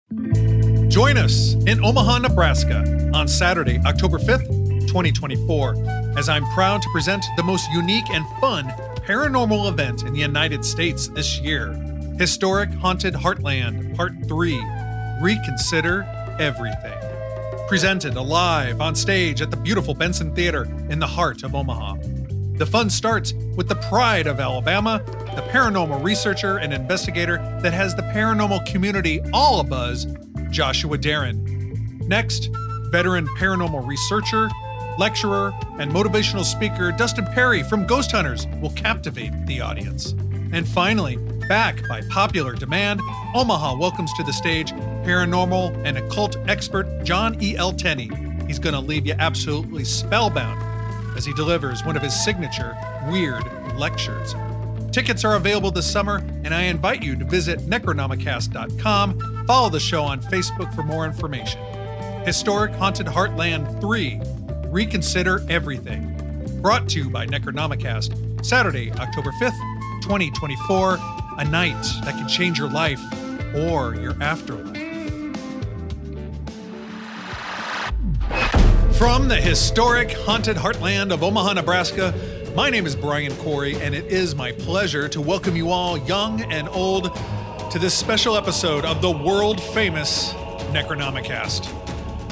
Join us in Omaha, Nebraska on Saturday, October 5th, 2024, as I'm proud to present the most unique and fun paranormal event in the United States this year. Historic Haunted Heartland, Part 3, Reconsider Everything. Presented live on stage at the beautiful Benson Theater in the heart of Omaha. The fun starts with the pride of Alabama, the paranormal researcher and investigator that has the paranormal community all abuzz, Joshua Dairen. Next, veteran paranormal researcher, lecturer, and motivational speaker Dustin Perry from Ghost Hunters will captivate the audience. And finally, back by popular demand, Omaha welcomes to the stage paranormal and occult expert John E. L. Tenney. He's going to leave you absolutely spellbound as he delivers one of his signature weird lectures. Tickets are available this summer, and I invite you to visit Necronomicast.com. Follow the show on Facebook for more information. Historic Haunted Heartland 3, Reconsider Everything. Brought to you by Necronomicast, Saturday, October 5th, 2024, a night that can change your life or your afterlife. From the historic Haunted Heartland of Omaha, Nebraska, my name is Brian Corey, and it is my pleasure to welcome you all, young and old, to this special episode of the world-famous Necronomicast.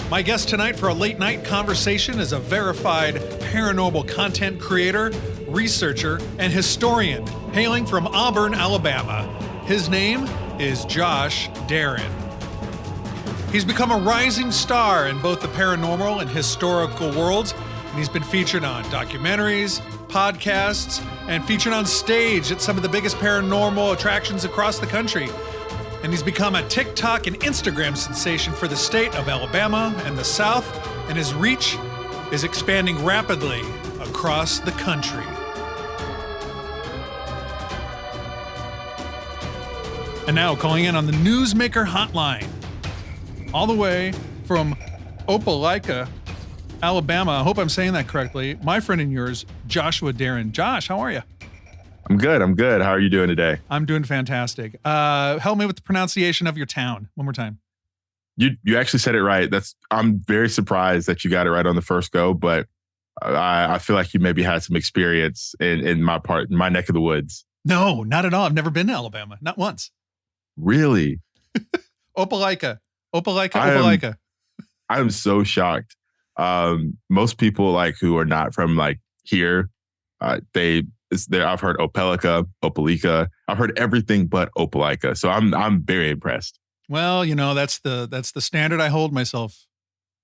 My guest tonight for a late-night conversation is a verified paranormal content creator, researcher, and historian hailing from Auburn, Alabama. His name is Josh Dairen. He's become a rising star in both the paranormal and historical worlds, and he's been featured on documentaries, podcasts, and featured on stage at some of the biggest paranormal attractions across the country. And he's become a TikTok and Instagram sensation for the state of Alabama and the South, and his reach is expanding rapidly across the country. And now calling in on the Newsmaker Hotline, all the way from Opelika, Alabama. I hope I'm saying that correctly. My friend and yours, Joshua Dairen. Josh, how are you? I'm good. How are you doing today? I'm doing fantastic. Help me with the pronunciation of your town one more time. You actually said it right. I'm very surprised that you got it right on the first go, but I feel like you maybe had some experience in my neck of the woods. No, not at all. I've never been to Alabama. Not once. Really? Opelika. I am so shocked. Most people who are not from here, I've heard Opelika. I've heard everything but Opelika. So I'm very impressed. Well, that's the standard I hold myself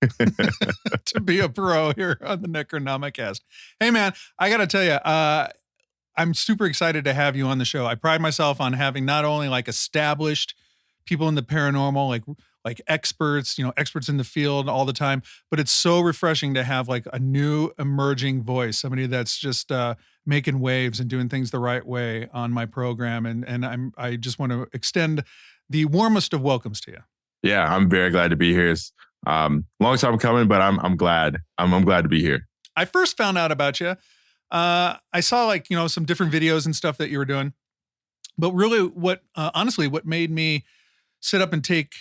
to be a pro here on the Necronomicast. Hey man, I got to tell you, I'm super excited to have you on the show. I pride myself on having not only established people in the paranormal, like experts, experts in the field all the time, but it's so refreshing to have a new emerging voice, somebody that's just making waves and doing things the right way on my program. And I just want to extend the warmest of welcomes to you. Yeah, I'm very glad to be here. It's long time coming, but I'm glad. I'm glad to be here. I first found out about you. I saw some different videos and stuff that you were doing, but really honestly, what made me sit up and take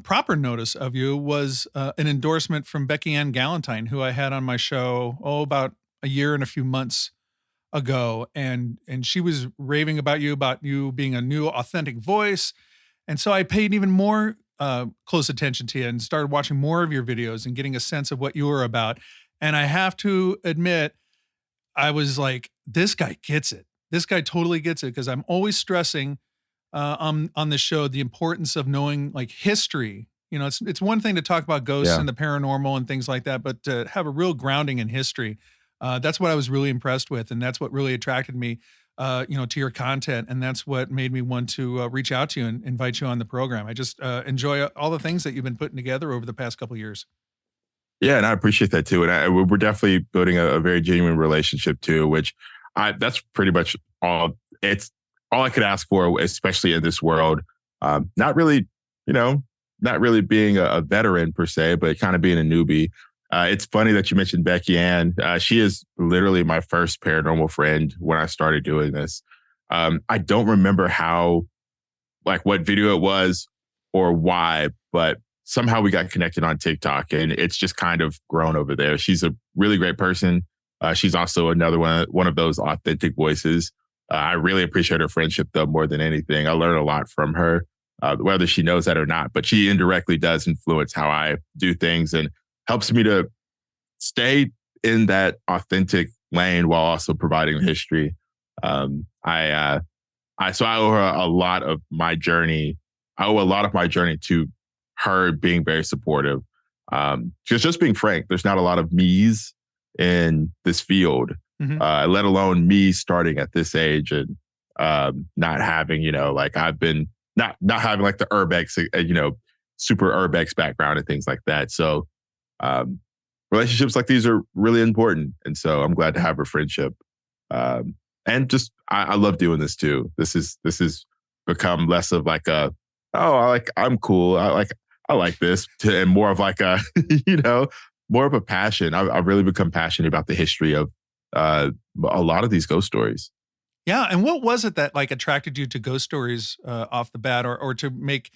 proper notice of you was an endorsement from Becky Ann Galantine, who I had on my show, about a year and a few months ago. And she was raving about you being a new authentic voice. And so I paid even more close attention to you and started watching more of your videos and getting a sense of what you were about. And I have to admit, I was like, this guy gets it. This guy totally gets it, because I'm always stressing on the show the importance of knowing history. It's one thing to talk about ghosts and the paranormal and things like that, but to have a real grounding in history, that's what I was really impressed with, and that's what really attracted me to your content, and that's what made me want to reach out to you and invite you on the program. I just enjoy all the things that you've been putting together over the past couple of years. Yeah, and I appreciate that too. And we're definitely building a very genuine relationship too, which that's pretty much all. It's all I could ask for, especially in this world. Not really being a veteran per se, but kind of being a newbie. It's funny that you mentioned Becky Ann. She is literally my first paranormal friend when I started doing this. I don't remember what video it was, or why, but somehow we got connected on TikTok, and it's just kind of grown over there. She's a really great person. She's also another one of those authentic voices. I really appreciate her friendship, though, more than anything. I learn a lot from her, whether she knows that or not, but she indirectly does influence how I do things and helps me to stay in that authentic lane while also providing history. So I owe her a lot of my journey. I owe a lot of my journey to her being very supportive. Just being frank, there's not a lot of me's in this field, let alone me starting at this age and not having, like I've been not having like the urbex, super urbex background and things like that. So relationships like these are really important. And so I'm glad to have her friendship. And just, I love doing this too. This is become less of like I'm cool. I like this and more of like a, more of a passion. I've really become passionate about the history of a lot of these ghost stories. Yeah. And what was it that like attracted you to ghost stories off the bat, or to make,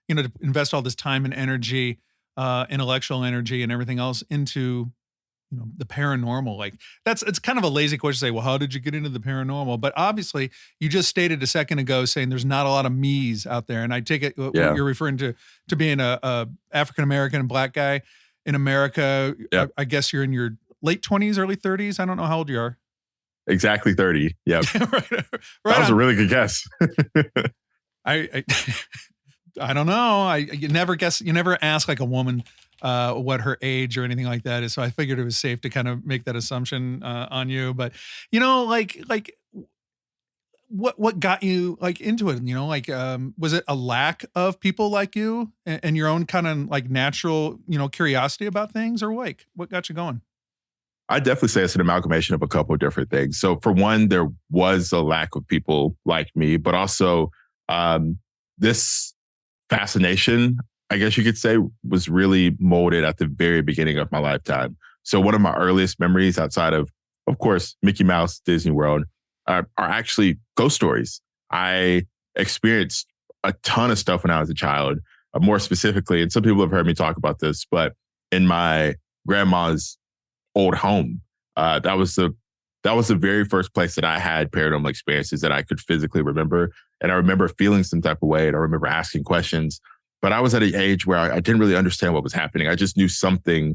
to invest all this time and energy, intellectual energy and everything else into, the paranormal? Like it's kind of a lazy question to say, well, how did you get into the paranormal? But obviously you just stated a second ago saying there's not a lot of me's out there. And I take it you're referring to being a African-American and Black guy in America. Yep. I guess you're in your late 20s, early 30s. I don't know how old you are. Exactly 30. Yep. right that was a really good guess. I don't know. You never ask like a woman what her age or anything like that is. So I figured it was safe to kind of make that assumption on you. But what got you like into it? Was it a lack of people like you and your own kind of like natural, curiosity about things, or what got you going? I definitely say it's an amalgamation of a couple of different things. So for one, there was a lack of people like me, but also this fascination, I guess you could say, was really molded at the very beginning of my lifetime. So one of my earliest memories outside of course, Mickey Mouse, Disney World, are actually ghost stories. I experienced a ton of stuff when I was a child, more specifically, and some people have heard me talk about this, but in my grandma's old home, that was the very first place that I had paranormal experiences that I could physically remember. And I remember feeling some type of way, and I remember asking questions. But I was at an age where I didn't really understand what was happening. I just knew something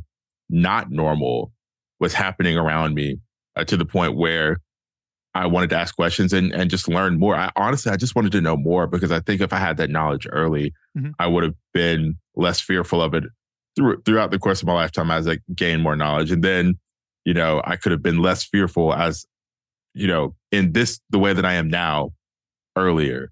not normal was happening around me, to the point where I wanted to ask questions and just learn more. I just wanted to know more, because I think if I had that knowledge early, I would have been less fearful of it throughout the course of my lifetime as I gained more knowledge. And then, I could have been less fearful as, in the way that I am now earlier.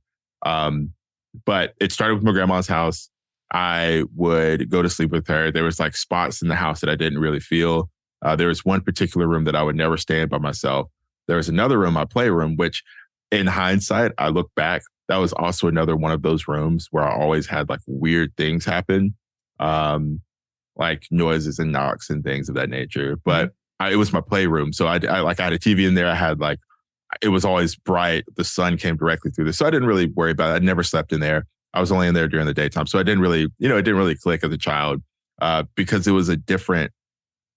But it started with my grandma's house. I would go to sleep with her. There was like spots in the house that I didn't really feel. There was one particular room that I would never stay in by myself. There was another room, my playroom, which in hindsight, I look back, that was also another one of those rooms where I always had like weird things happen, like noises and knocks and things of that nature. But it was my playroom. So I had a TV in there. I had it was always bright. The sun came directly through this. So I didn't really worry about it. I never slept in there. I was only in there during the daytime. So I didn't really, it didn't really click as a child, because it was a different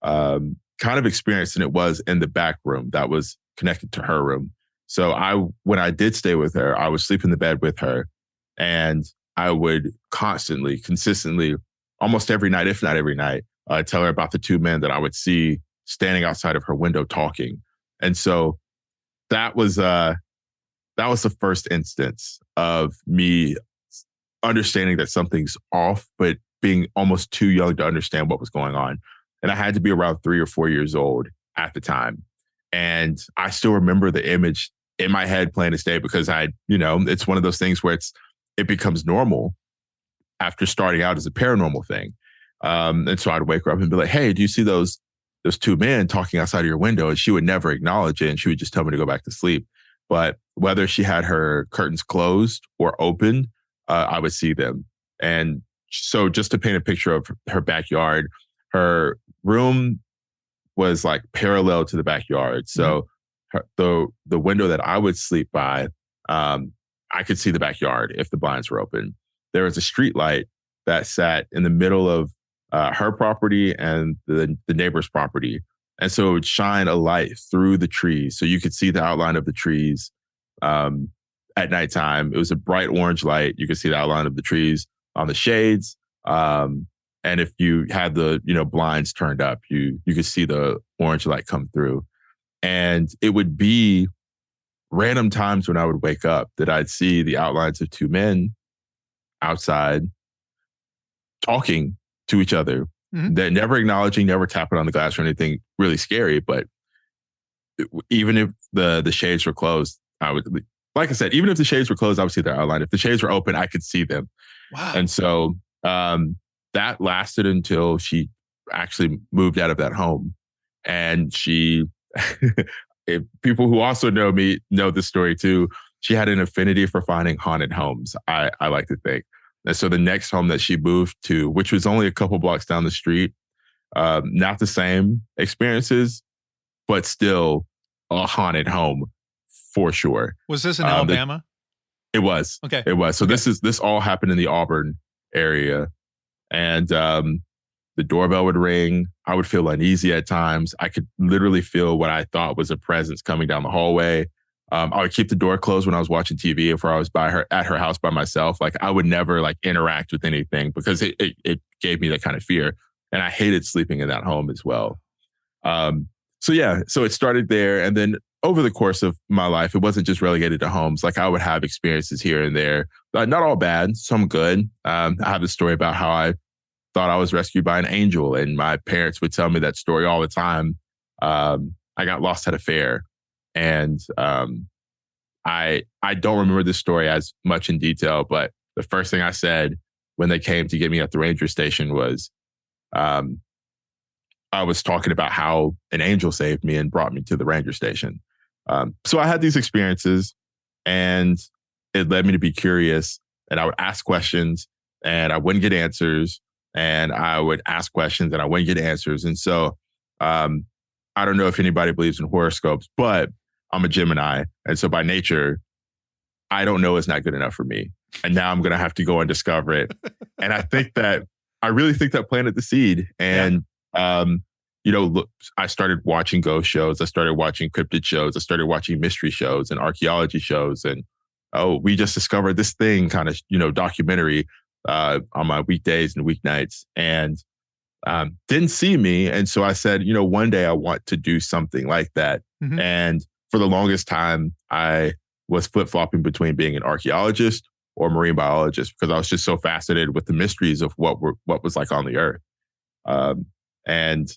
kind of experience than it was in the back room that was connected to her room. So when I did stay with her, I would sleep in the bed with her, and I would consistently, almost every night, if not every night, tell her about the two men that I would see standing outside of her window talking. And so that was the first instance of me understanding that something's off, but being almost too young to understand what was going on. And I had to be around 3 or 4 years old at the time. And I still remember the image in my head plain as day, because it's one of those things where it becomes normal after starting out as a paranormal thing. And so I'd wake her up and be like, hey, do you see those two men talking outside of your window? And she would never acknowledge it. And she would just tell me to go back to sleep. But whether she had her curtains closed or opened, I would see them. And so just to paint a picture of her backyard, her room was like parallel to the backyard. So the window that I would sleep by, I could see the backyard if the blinds were open. there was a street light that sat in the middle of her property and the neighbor's property. And so it would shine a light through the trees. So you could see the outline of the trees at nighttime. It was a bright orange light. You could see the outline of the trees on the shades. And if you had the, blinds turned up, you could see the orange light come through. And it would be random times when I would wake up that I'd see the outlines of two men outside talking to each other. Mm-hmm. They're never acknowledging, never tapping on the glass or anything really scary. But even if the shades were closed, I would, like I said, even if the shades were closed, I would see their outline. If the shades were open, I could see them. Wow. And so that lasted until she actually moved out of that home. And she, people who also know me know this story too. She had an affinity for finding haunted homes, I like to think. And so the next home that she moved to, which was only a couple blocks down the street, not the same experiences, but still a haunted home for sure. Was this in Alabama? It was. Okay. It was. So okay. This all happened in the Auburn area. And the doorbell would ring. I would feel uneasy at times. I could literally feel what I thought was a presence coming down the hallway. I would keep the door closed when I was watching TV if I was at her house by myself. Like I would never interact with anything because it gave me that kind of fear. And I hated sleeping in that home as well. So it started there. And then over the course of my life, it wasn't just relegated to homes. Like I would have experiences here and there, not all bad, some good. I have a story about how I thought I was rescued by an angel, and my parents would tell me that story all the time. I got lost at a fair, and I don't remember this story as much in detail, but the first thing I said when they came to get me at the ranger station was, I was talking about how an angel saved me and brought me to the ranger station. So I had these experiences, and it led me to be curious, and I would ask questions and I wouldn't get answers, and I would ask questions and I wouldn't get answers. And so I don't know if anybody believes in horoscopes, but I'm a Gemini. And so by nature, I don't know is not good enough for me. And now I'm going to have to go and discover it. And I really think that planted the seed. And, look, I started watching ghost shows. I started watching cryptid shows. I started watching mystery shows and archaeology shows. And, we just discovered this thing kind of, documentary on my weekdays and weeknights, and didn't see me. And so I said, one day I want to do something like that. Mm-hmm. And for the longest time, I was flip-flopping between being an archaeologist or marine biologist because I was just so fascinated with the mysteries of what was like on the earth. And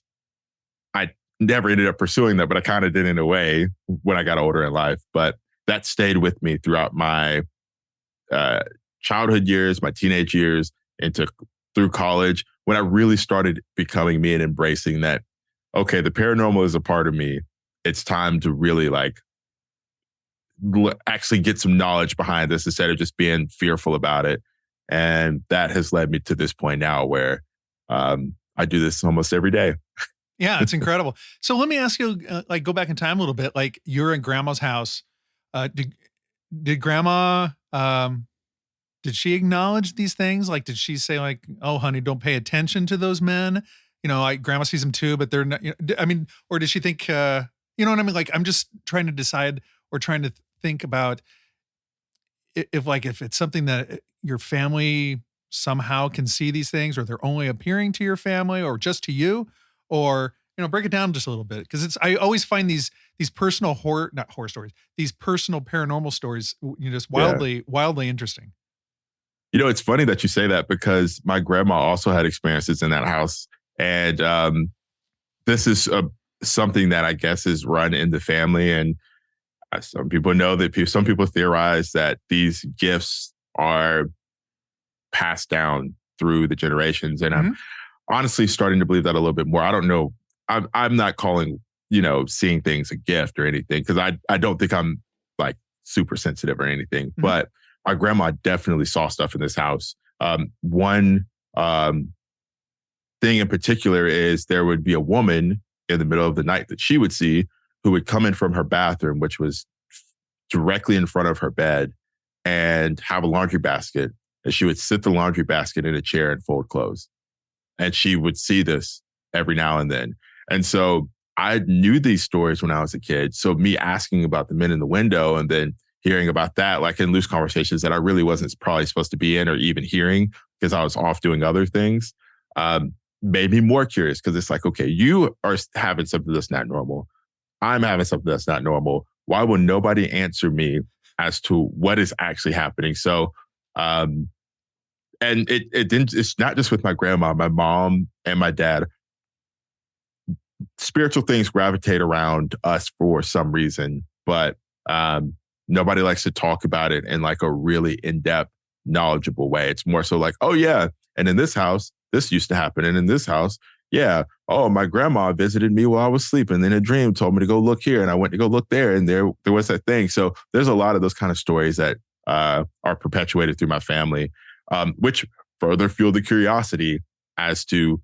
I never ended up pursuing that, but I kind of did in a way when I got older in life. But that stayed with me throughout my childhood years, my teenage years, through college, when I really started becoming me and embracing that, okay, the paranormal is a part of me. It's time to really actually get some knowledge behind this instead of just being fearful about it. And that has led me to this point now where I do this almost every day. Yeah, it's incredible. So let me ask you, go back in time a little bit. Like you're in grandma's house. Did grandma, did she acknowledge these things? Like, did she say like, oh, honey, don't pay attention to those men? Grandma sees them too, but they're not, or did she think, you know what I mean? Like, I'm just trying to decide or trying to think about if it's something that your family somehow can see these things, or they're only appearing to your family or just to you, or, break it down just a little bit. Cause I always find these personal not horror stories, these personal paranormal stories, just wildly interesting. It's funny that you say that because my grandma also had experiences in that house. And this is something that I guess is run in the family. And some people know that some people theorize that these gifts are passed down through the generations. And I'm honestly starting to believe that a little bit more. I don't know. I'm not calling, seeing things a gift or anything, because I don't think I'm like super sensitive or anything. Mm-hmm. But my grandma definitely saw stuff in this house. One thing in particular is there would be a woman in the middle of the night that she would see who would come in from her bathroom, which was directly in front of her bed, and have a laundry basket and she would sit the laundry basket in a chair and fold clothes. And she would see this every now and then. And so I knew these stories when I was a kid. So me asking about the men in the window and then hearing about that, like in loose conversations that I really wasn't probably supposed to be in or even hearing because I was off doing other things, made me more curious because it's like, okay, you are having something that's not normal. I'm having something that's not normal. Why will nobody answer me as to what is actually happening? So, and it didn't, it's not just with my grandma, my mom and my dad. Spiritual things gravitate around us for some reason, but nobody likes to talk about it in like a really in-depth, knowledgeable way. It's more so like, oh yeah, and in this house, this used to happen. And in this house, yeah, oh, my grandma visited me while I was sleeping. Then a dream told me to go look here, and I went to go look there, and there was that thing. So there's a lot of those kind of stories that are perpetuated through my family, which further fuel the curiosity as to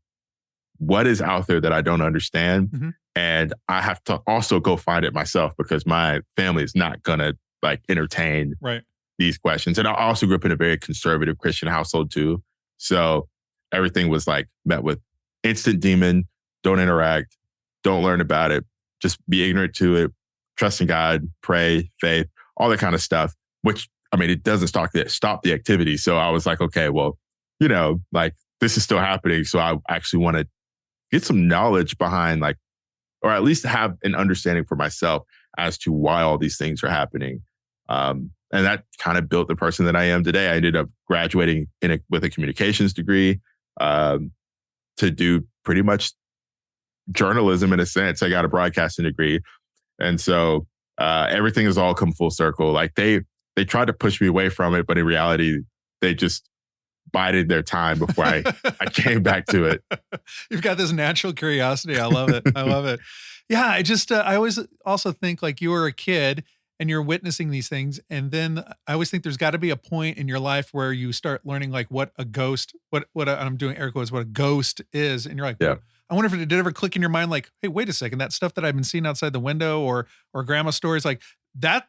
what is out there that I don't understand. Mm-hmm. And I have to also go find it myself because my family is not going to like entertain these questions. And I also grew up in a very conservative Christian household too. So everything was like met with instant demon, don't interact, don't learn about it, just be ignorant to it, trust in God, pray, faith, all that kind of stuff, which, I mean, it doesn't stop the activity. So I was like, okay, well, you know, like this is still happening. So I actually want to get some knowledge behind like, or at least have an understanding for myself as to why all these things are happening. And that kind of built the person that I am today. I ended up graduating with a communications degree to do pretty much journalism in a sense. I got a broadcasting degree. And so everything has all come full circle. Like they tried to push me away from it, but in reality, they just bided their time before I came back to it. You've got this natural curiosity. I love it. I love it. Yeah, I always also think like you were a kid and you're witnessing these things. And then I always think there's got to be a point in your life where you start learning like what a ghost, I'm doing air quotes, what a ghost is. And you're like, yeah. I wonder if it did ever click in your mind, like, hey, wait a second, that stuff that I've been seeing outside the window or grandma stories like that,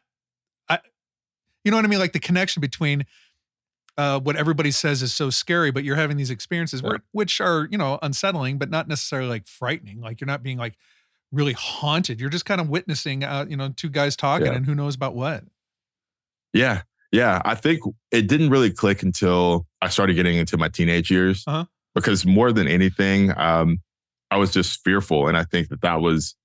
you know what I mean? Like the connection between what everybody says is so scary, but you're having these experiences which are, you know, unsettling, but not necessarily like frightening. Like you're not being like really haunted. You're just kind of witnessing, you know, two guys talking and who knows about what. Yeah. Yeah. I think it didn't really click until I started getting into my teenage years because more than anything, I was just fearful. And I think that was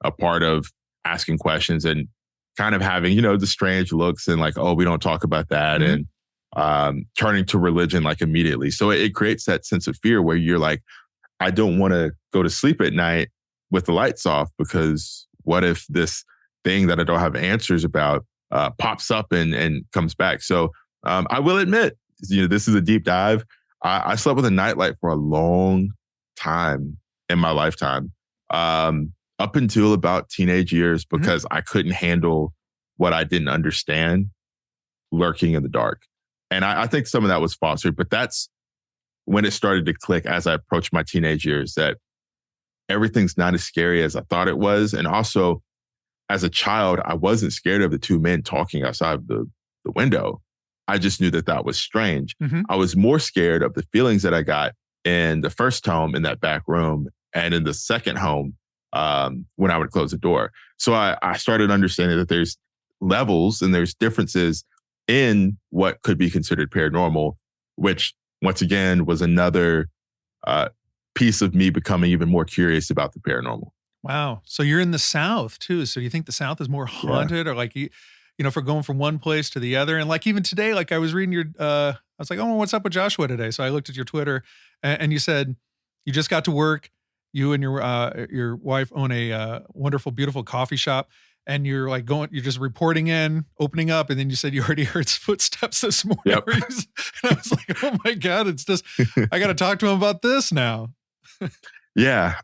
a part of asking questions and kind of having, you know, the strange looks and like, oh, we don't talk about that. Mm-hmm. And turning to religion like immediately. So it creates that sense of fear where you're like, I don't want to go to sleep at night with the lights off because what if this thing that I don't have answers about pops up and comes back? So I will admit, you know, this is a deep dive. I slept with a nightlight for a long time in my lifetime, up until about teenage years, because I couldn't handle what I didn't understand lurking in the dark. And I think some of that was fostered, but that's when it started to click as I approached my teenage years that everything's not as scary as I thought it was. And also, as a child, I wasn't scared of the two men talking outside the window. I just knew that was strange. Mm-hmm. I was more scared of the feelings that I got in the first home in that back room and in the second home when I would close the door. So I started understanding that there's levels and there's differences in what could be considered paranormal, which once again was another piece of me becoming even more curious about the paranormal. Wow. So you're in the South too. So you think the South is more haunted or like, you know, for going from one place to the other? And like even today, like I was reading your, I was like, oh, what's up with Joshua today? So I looked at your Twitter and you said you just got to work. You and your wife own a wonderful, beautiful coffee shop. And you're like you're just reporting in, opening up. And then you said you already heard footsteps this morning. Yep. And I was like, oh my God, it's just, I got to talk to him about this now. Yeah.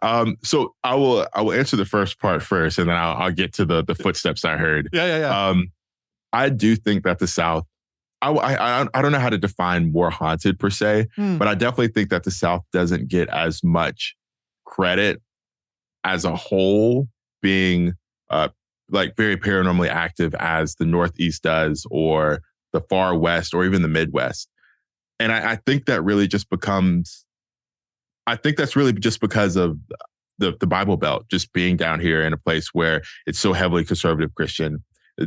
So I will answer the first part first, and then I'll get to the footsteps I heard. Yeah. I do think that the South, I don't know how to define more haunted per se, but I definitely think that the South doesn't get as much credit as a whole being, like very paranormally active as the Northeast does, or the far West, or even the Midwest. And I think that really just becomes, I think that's really just because of the Bible Belt, just being down here in a place where it's so heavily conservative Christian.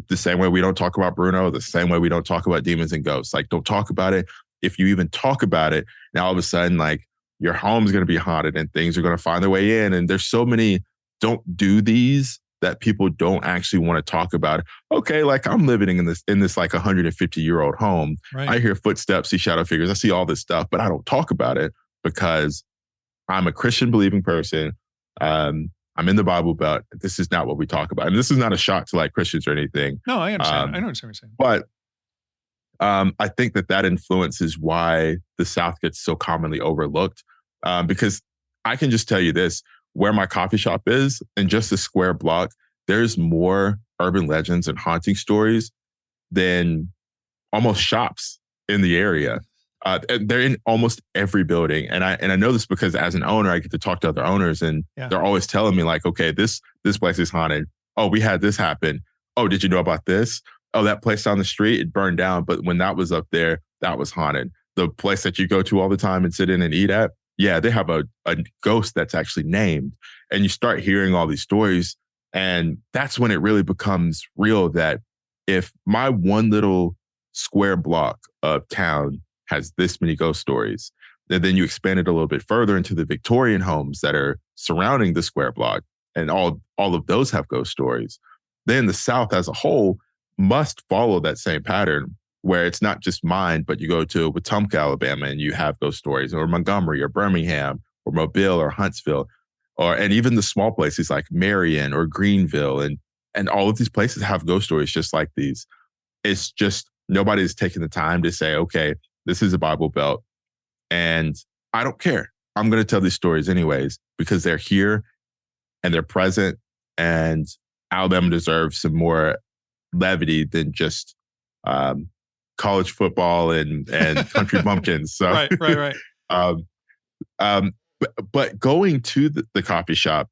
The same way we don't talk about Bruno, the same way we don't talk about demons and ghosts. Like, don't talk about it. If you even talk about it, now all of a sudden, like, your home's going to be haunted and things are going to find their way in. And there's so many don't do these that people don't actually want to talk about. Okay, like, I'm living in this like 150-year-old home. Right. I hear footsteps, see shadow figures, I see all this stuff, but I don't talk about it because I'm a Christian believing person. I'm in the Bible Belt. This is not what we talk about. And this is not a shot to like Christians or anything. No, I understand. I understand what you're saying. But I think that influences why the South gets so commonly overlooked. Because I can just tell you this, where my coffee shop is, in just a square block, there's more urban legends and haunting stories than almost shops in the area. They're in almost every building. And I know this because as an owner, I get to talk to other owners and they're always telling me like, okay, this place is haunted. Oh, we had this happen. Oh, did you know about this? Oh, that place down the street, it burned down. But when that was up there, that was haunted. The place that you go to all the time and sit in and eat at, yeah, they have a ghost that's actually named. And you start hearing all these stories. And that's when it really becomes real that if my one little square block of town has this many ghost stories, and then you expand it a little bit further into the Victorian homes that are surrounding the square block, and all of those have ghost stories, then the South as a whole must follow that same pattern where it's not just mine, but you go to Wetumpka, Alabama, and you have ghost stories, or Montgomery or Birmingham or Mobile or Huntsville, and even the small places like Marion or Greenville, and all of these places have ghost stories just like these. It's just nobody's taking the time to say, okay, this is a Bible Belt, and I don't care. I'm going to tell these stories anyways because they're here and they're present, and Alabama deserves some more levity than just college football and country bumpkins. So, right. But going to the coffee shop,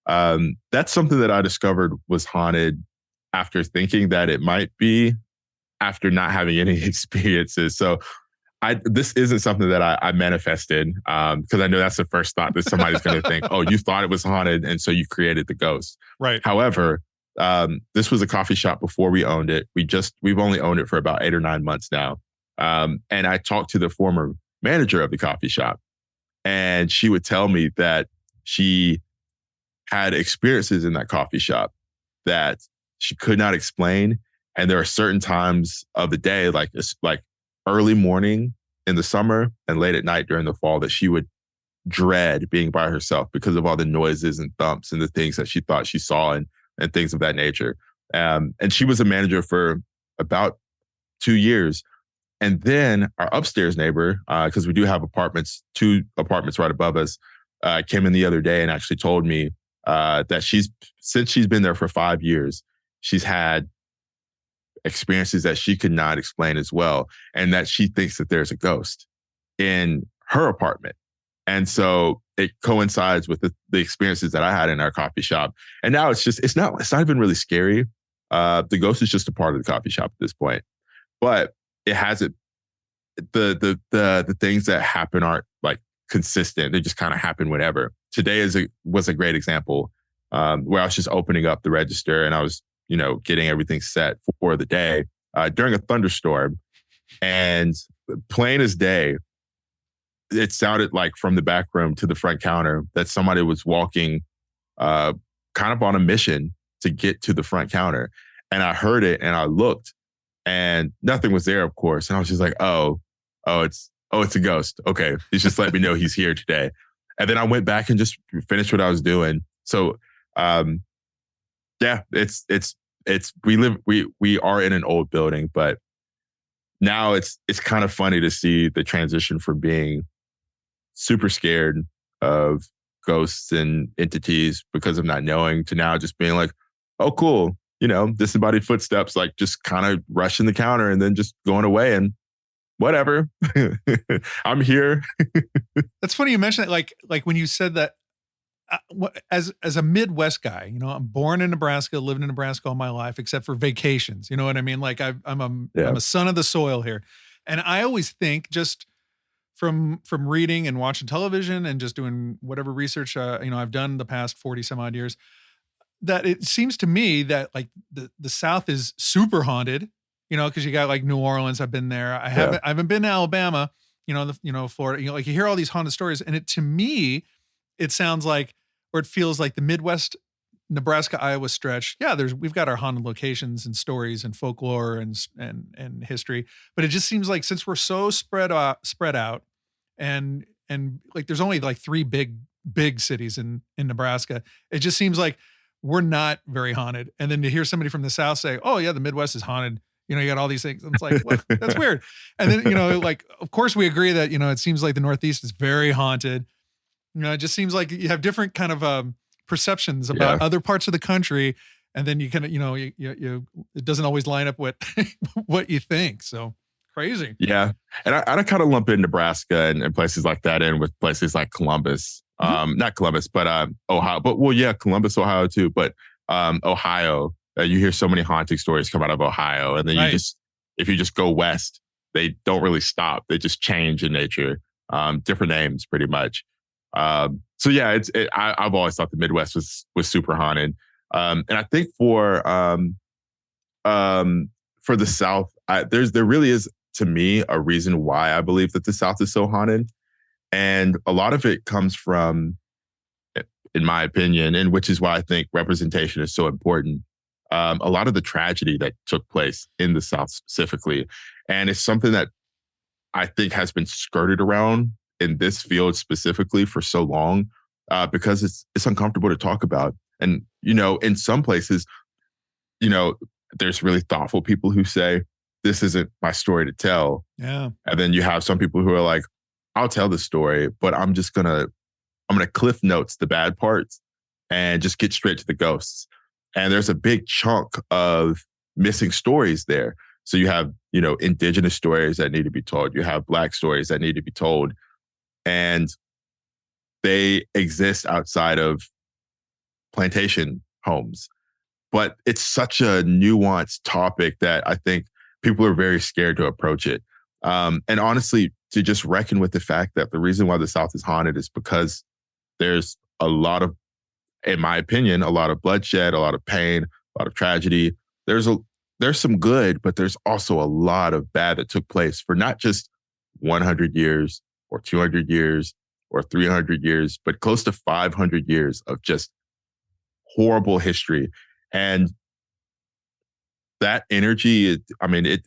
that's something that I discovered was haunted after thinking that it might be, after not having any experiences. So this isn't something that I manifested because I know that's the first thought that somebody's going to think, oh, you thought it was haunted and so you created the ghost. Right. However, this was a coffee shop before we owned it. We've only owned it for about 8 or 9 months now. And I talked to the former manager of the coffee shop, and she would tell me that she had experiences in that coffee shop that she could not explain. And there are certain times of the day, like early morning in the summer and late at night during the fall, that she would dread being by herself because of all the noises and thumps and the things that she thought she saw and things of that nature. And she was a manager for about 2 years. And then our upstairs neighbor, because we do have two apartments right above us, came in the other day and actually told me that since she's been there for 5 years, she's had experiences that she could not explain as well, and that she thinks that there's a ghost in her apartment. And so it coincides with the experiences that I had in our coffee shop. And now it's not even really scary. The ghost is just a part of the coffee shop at this point. But it hasn't, the things that happen aren't like consistent. They just kind of happen whenever. Today was a great example where I was just opening up the register and I was, getting everything set for the day during a thunderstorm. And plain as day, it sounded like from the back room to the front counter that somebody was walking kind of on a mission to get to the front counter. And I heard it and I looked and nothing was there, of course. And I was just like, it's a ghost. Okay. He's just letting me know he's here today. And then I went back and just finished what I was doing. So, we are in an old building, but now it's kind of funny to see the transition from being super scared of ghosts and entities because of not knowing to now just being like, oh, cool. Disembodied footsteps, like just kind of rushing the counter and then just going away and whatever. I'm here. That's funny you mentioned it. Like when you said that, as a Midwest guy, I'm born in Nebraska, lived in Nebraska all my life, except for vacations. You know what I mean? Like I'm a son of the soil here. And I always think just from reading and watching television and just doing whatever research I've done the past 40 some odd years, that it seems to me that like the South is super haunted, because you got like New Orleans. I've been there. I haven't been to Alabama, Florida. Like you hear all these haunted stories, and to me, it sounds like, or it feels like the Midwest, Nebraska, Iowa stretch. Yeah, we've got our haunted locations and stories and folklore and history, but it just seems like since we're so spread out, and like there's only like three big cities in Nebraska, it just seems like we're not very haunted. And then to hear somebody from the South say, "Oh yeah, the Midwest is haunted," you got all these things. And it's like, well, that's weird. And then like of course we agree that it seems like the Northeast is very haunted. It just seems like you have different kind of perceptions about other parts of the country, and then you kind of it doesn't always line up what what you think. So crazy. Yeah, and I kind of lump in Nebraska and places like that in with places like Columbus, not Columbus, but Ohio. But Columbus, Ohio too. But Ohio, you hear so many haunting stories come out of Ohio, and then if you just go west, they don't really stop. They just change in nature, different names pretty much. So yeah, I've always thought the Midwest was super haunted. And I think for the South, there really is, to me, a reason why I believe that the South is so haunted. And a lot of it comes from, in my opinion, and which is why I think representation is so important. A lot of the tragedy that took place in the South specifically. And it's something that I think has been skirted around in this field specifically for so long, because it's uncomfortable to talk about. And, in some places, there's really thoughtful people who say, this isn't my story to tell. Yeah. And then you have some people who are like, I'll tell the story, but I'm going to cliff notes the bad parts and just get straight to the ghosts. And there's a big chunk of missing stories there. So you have, indigenous stories that need to be told. You have Black stories that need to be told. And they exist outside of plantation homes. But it's such a nuanced topic that I think people are very scared to approach it. And honestly, to just reckon with the fact that the reason why the South is haunted is because there's a lot of, in my opinion, a lot of bloodshed, a lot of pain, a lot of tragedy. There's some good, but there's also a lot of bad that took place for not just 100 years or 200 years or 300 years, but close to 500 years of just horrible history. And that energy,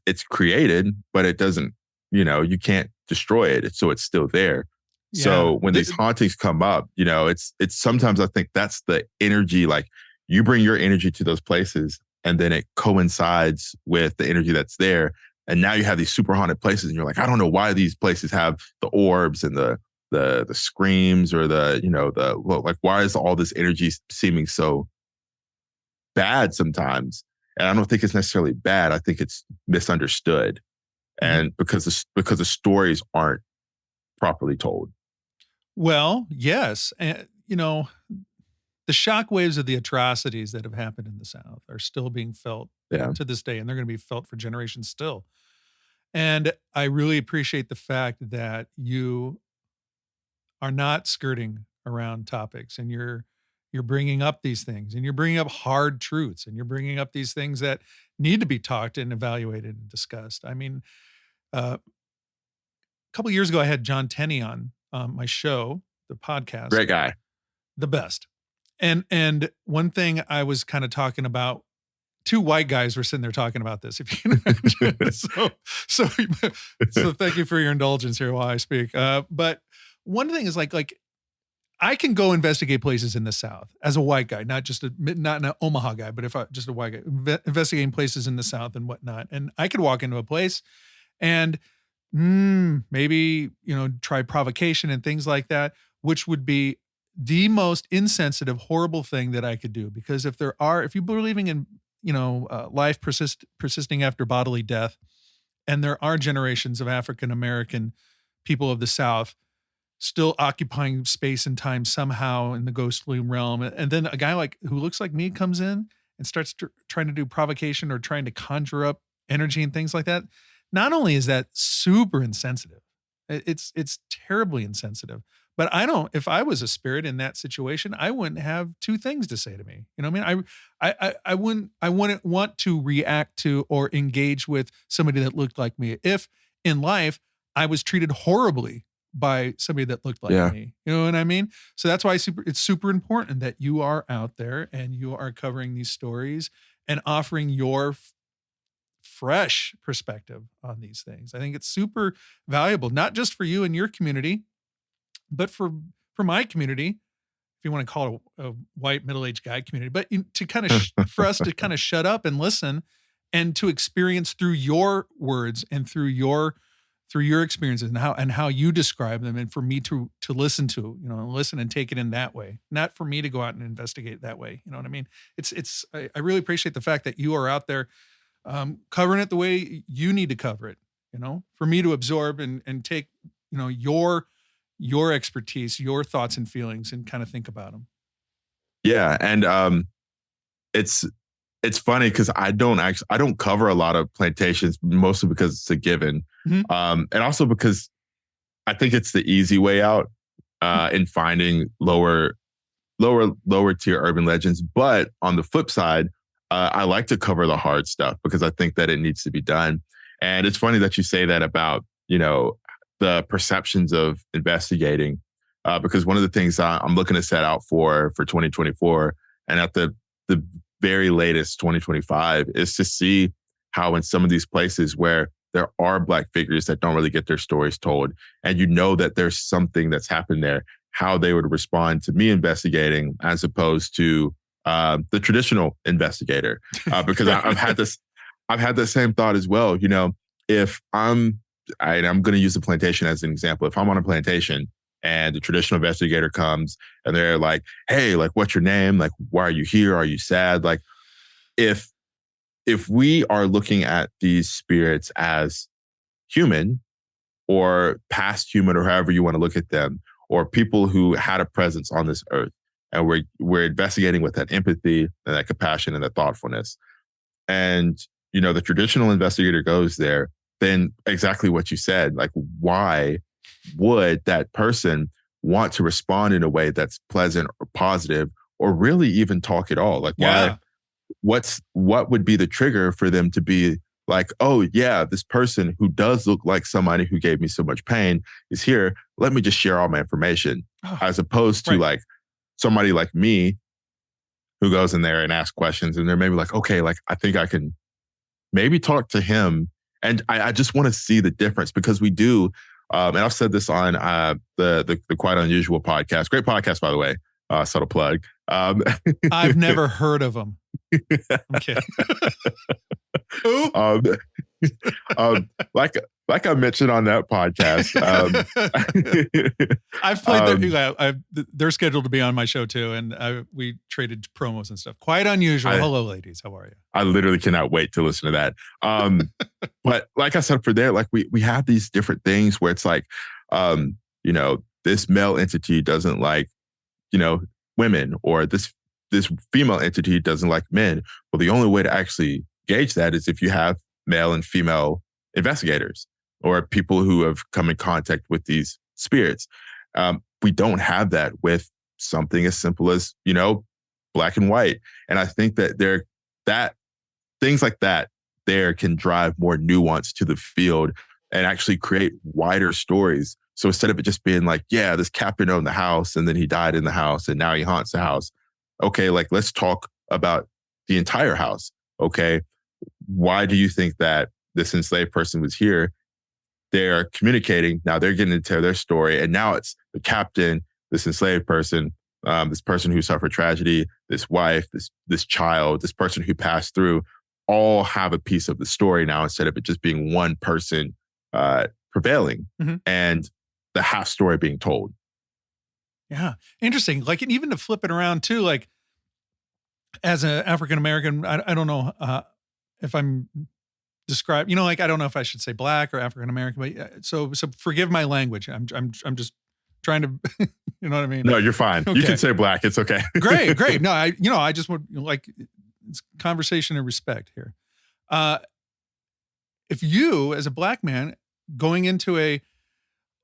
it's created, but it doesn't, you can't destroy it. So it's still there. Yeah. So when these hauntings come up, it's sometimes I think that's the energy, like you bring your energy to those places and then it coincides with the energy that's there. And now you have these super haunted places and you're like, I don't know why these places have the orbs and the screams or like, why is all this energy seeming so bad sometimes? And I don't think it's necessarily bad. I think it's misunderstood. And because the stories aren't properly told. Well, yes. And, the shockwaves of the atrocities that have happened in the South are still being felt to this day, and they're going to be felt for generations still. And I really appreciate the fact that you are not skirting around topics, and you're bringing up these things, and you're bringing up hard truths, and you're bringing up these things that need to be talked and evaluated and discussed. I mean, a couple of years ago, I had John Tenney on my show, the podcast. Great guy. The best. And one thing I was kind of talking about, two white guys were sitting there talking about this, if you can imagine. So thank you for your indulgence here while I speak. But one thing is like I can go investigate places in the South as a white guy, not an Omaha guy, but just a white guy, investigating places in the South and whatnot. And I could walk into a place and maybe, try provocation and things like that, which would be the most insensitive, horrible thing that I could do. Because if you believing in, life persisting after bodily death, and there are generations of African-American people of the South still occupying space and time somehow in the ghostly realm. And then a guy who looks like me comes in and starts trying to do provocation or trying to conjure up energy and things like that. Not only is that super insensitive, It's terribly insensitive. But if I was a spirit in that situation, I wouldn't have two things to say to me. You know what I mean? I wouldn't want to react to or engage with somebody that looked like me. If in life I was treated horribly by somebody that looked like me, you know what I mean? So that's why it's super important that you are out there and you are covering these stories and offering your fresh perspective on these things. I think it's super valuable, not just for you and your community, but for my community, if you want to call it a white middle-aged guy community, but to kind of for us to kind of shut up and listen and to experience through your words and through your experiences and how you describe them, and for me to listen to, listen and take it in that way, not for me to go out and investigate that way. You know what I mean? I really appreciate the fact that you are out there covering it the way you need to cover it, for me to absorb and take, your expertise, your thoughts and feelings, and kind of think about them. Yeah. And it's funny because I don't cover a lot of plantations, mostly because it's a given. Mm-hmm. And also because I think it's the easy way out in finding lower tier urban legends. But on the flip side, I like to cover the hard stuff because I think that it needs to be done. And it's funny that you say that about, the perceptions of investigating, because one of the things I'm looking to set out for 2024 and at the very latest 2025 is to see how in some of these places where there are Black figures that don't really get their stories told, and that there's something that's happened there, how they would respond to me investigating as opposed to the traditional investigator. Because I've had the same thought as well. If I'm going to use the plantation as an example. If I'm on a plantation and the traditional investigator comes and they're like, hey, like, what's your name? Like, why are you here? Are you sad? Like, if we are looking at these spirits as human or past human, or however you want to look at them, or people who had a presence on this earth, and we're investigating with that empathy and that compassion and that thoughtfulness, and the traditional investigator goes there, then exactly what you said, like, why would that person want to respond in a way that's pleasant or positive, or really even talk at all? Like, what would be the trigger for them to be like, oh yeah, this person who does look like somebody who gave me so much pain is here. Let me just share all my information, as opposed to like somebody like me who goes in there and asks questions, and they're maybe like, okay, like, I think I can maybe talk to him. And I just want to see the difference, because we do, and I've said this on the Quite Unusual podcast. Great podcast, by the way. Subtle plug. I've never heard of them. Okay. Like I mentioned on that podcast, I've played they're scheduled to be on my show too, and we traded promos and stuff. Quite Unusual. Hello, ladies. How are you? I literally cannot wait to listen to that. But like I said, for there, like we have these different things where it's like, this male entity doesn't like, women, or this female entity doesn't like men. Well, the only way to actually gauge that is if you have male and female investigators or people who have come in contact with these spirits. We don't have that with something as simple as, Black and white. And I think that things like that there can drive more nuance to the field and actually create wider stories. So instead of it just being like, yeah, this captain owned the house and then he died in the house and now he haunts the house. Okay, like, let's talk about the entire house. Okay, why do you think that this enslaved person was here? They're communicating. Now they're getting into their story. And now it's the captain, this enslaved person, this person who suffered tragedy, this wife, this child, this person who passed through, all have a piece of the story now, instead of it just being one person prevailing and the half story being told. Yeah. Interesting. Like, and even to flip it around too, like, as an African-American, I don't know if I'm describing, like, I don't know if I should say Black or African-American, but so forgive my language. I'm just trying to, you know what I mean? No, you're fine. Okay. You can say Black. It's okay. Great. No, I just want, like, it's conversation and respect here. If you, as a Black man, going into a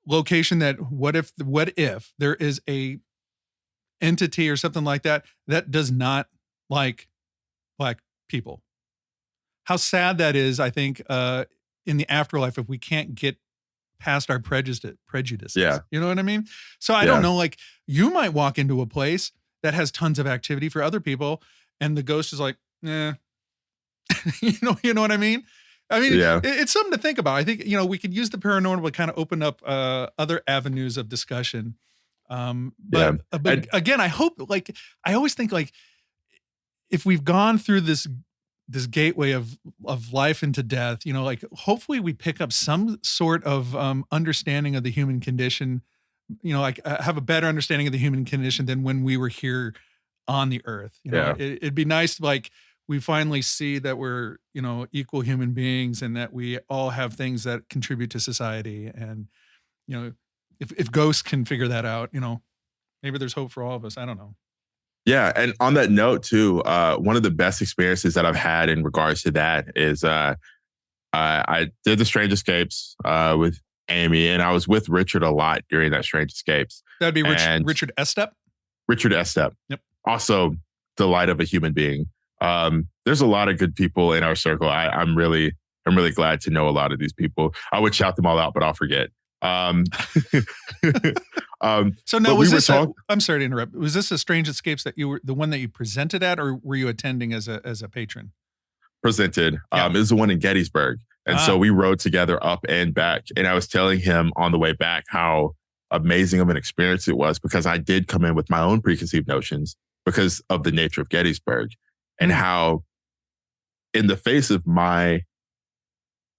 location that what if there is a entity or something like that that does not like black people? How sad that is, I think, in the afterlife if we can't get past our prejudices. Yeah. You know what I mean? So I don't know, like you might walk into a place that has tons of activity for other people and the ghost is like, eh. you know what I mean? I mean, it's something to think about. I think, we could use the paranormal to kind of open up other avenues of discussion. But again, I hope, like, I always think like if we've gone through this gateway of life into death, like hopefully we pick up some sort of understanding of the human condition, like have a better understanding of the human condition than when we were here on the earth. It'd be nice to, like, we finally see that we're, equal human beings and that we all have things that contribute to society. And, if ghosts can figure that out, maybe there's hope for all of us. I don't know. Yeah. And on that note too, one of the best experiences that I've had in regards to that is I did the Strange Escapes with Amy, and I was with Richard a lot during that Strange Escapes. That'd be Richard Estep? Richard Estep. Yep. Also, delight of a human being. There's a lot of good people in our circle. I'm really glad to know a lot of these people. I would shout them all out, but I'll forget. So now I'm sorry to interrupt. Was this a Strange Escapes that you were the one that you presented at, or were you attending as a patron? Presented. It was the one in Gettysburg. And so we rode together up and back. And I was telling him on the way back how amazing of an experience it was, because I did come in with my own preconceived notions because of the nature of Gettysburg, and how in the face of my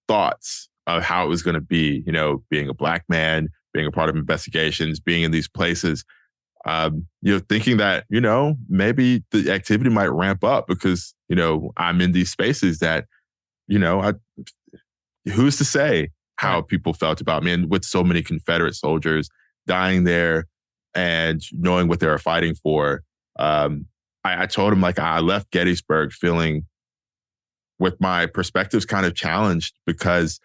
thoughts of how it was going to be, being a black man, being a part of investigations, being in these places, thinking that, maybe the activity might ramp up because, I'm in these spaces that, who's to say how people felt about me? And with so many Confederate soldiers dying there and knowing what they were fighting for, I told him, like, I left Gettysburg feeling with my perspectives kind of challenged, because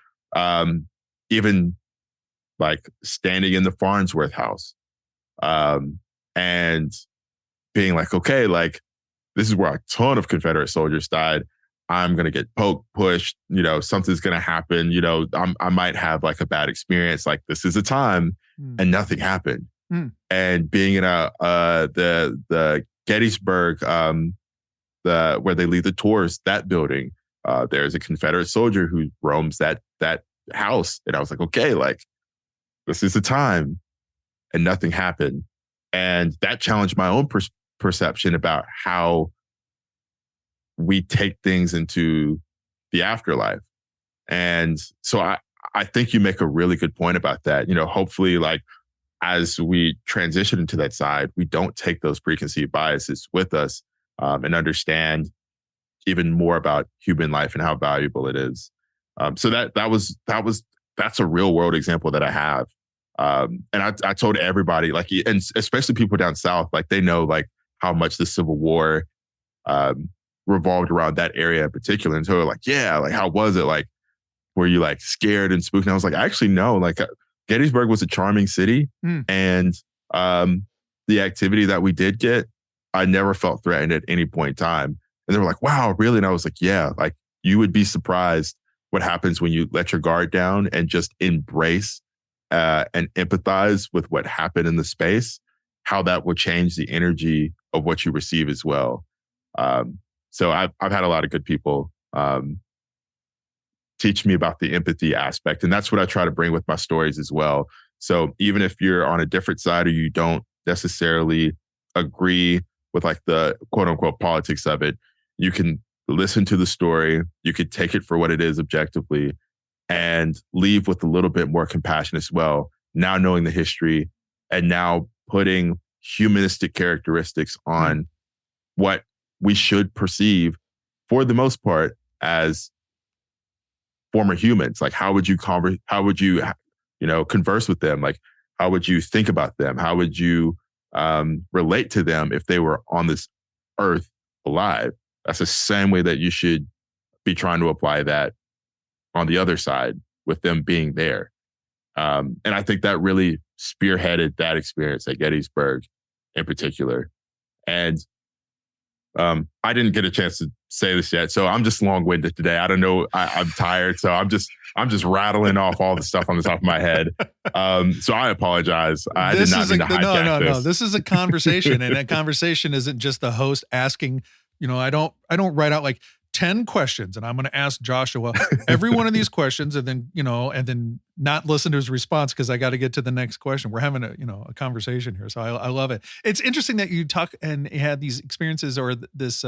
even like standing in the Farnsworth house and being like, okay, like, this is where a ton of Confederate soldiers died. I'm going to get poked, pushed, something's going to happen. I might have like a bad experience. Like, this is a time, and nothing happened. And being in the Gettysburg, where they lead the tours, that building, there's a Confederate soldier who roams that house. And I was like, okay, like, this is the time, and nothing happened. And that challenged my own perception about how we take things into the afterlife. And so I think you make a really good point about that. Hopefully, like, as we transition into that side, we don't take those preconceived biases with us, and understand even more about human life and how valuable it is. So that's a real world example that I have. And I told everybody, like, and especially people down south, like, they know, like, how much the Civil War revolved around that area in particular. And so they're like, yeah, like, how was it? Like, were you like scared and spooked? And I was like, actually, no. Like, Gettysburg was a charming city, and the activity that we did get, I never felt threatened at any point in time. And they were like, wow, really? And I was like, yeah, like, you would be surprised what happens when you let your guard down and just embrace and empathize with what happened in the space, how that will change the energy of what you receive as well. So I've had a lot of good people teach me about the empathy aspect. And that's what I try to bring with my stories as well. So even if you're on a different side, or you don't necessarily agree with, like, the quote unquote politics of it, you can listen to the story, you could take it for what it is objectively, and leave with a little bit more compassion as well. Now knowing the history, and now putting humanistic characteristics on what we should perceive, for the most part, as former humans. Like, how would you converse with them? Like, how would you think about them? How would you relate to them if they were on this earth alive? That's the same way that you should be trying to apply that on the other side with them being there. And I think that really spearheaded that experience at Gettysburg in particular. And I didn't get a chance to say this yet, so I'm just long-winded today. I don't know. I'm tired, so I'm just rattling off all the stuff on the top of my head. So I apologize. I did not mean to hijack this. No. This is a conversation, and a conversation isn't just the host asking. I don't write out like 10 questions, and I'm going to ask Joshua every one of these questions, and then and then not listen to his response because I got to get to the next question. We're having a conversation here, so I love it. It's interesting that you talk and had these experiences or this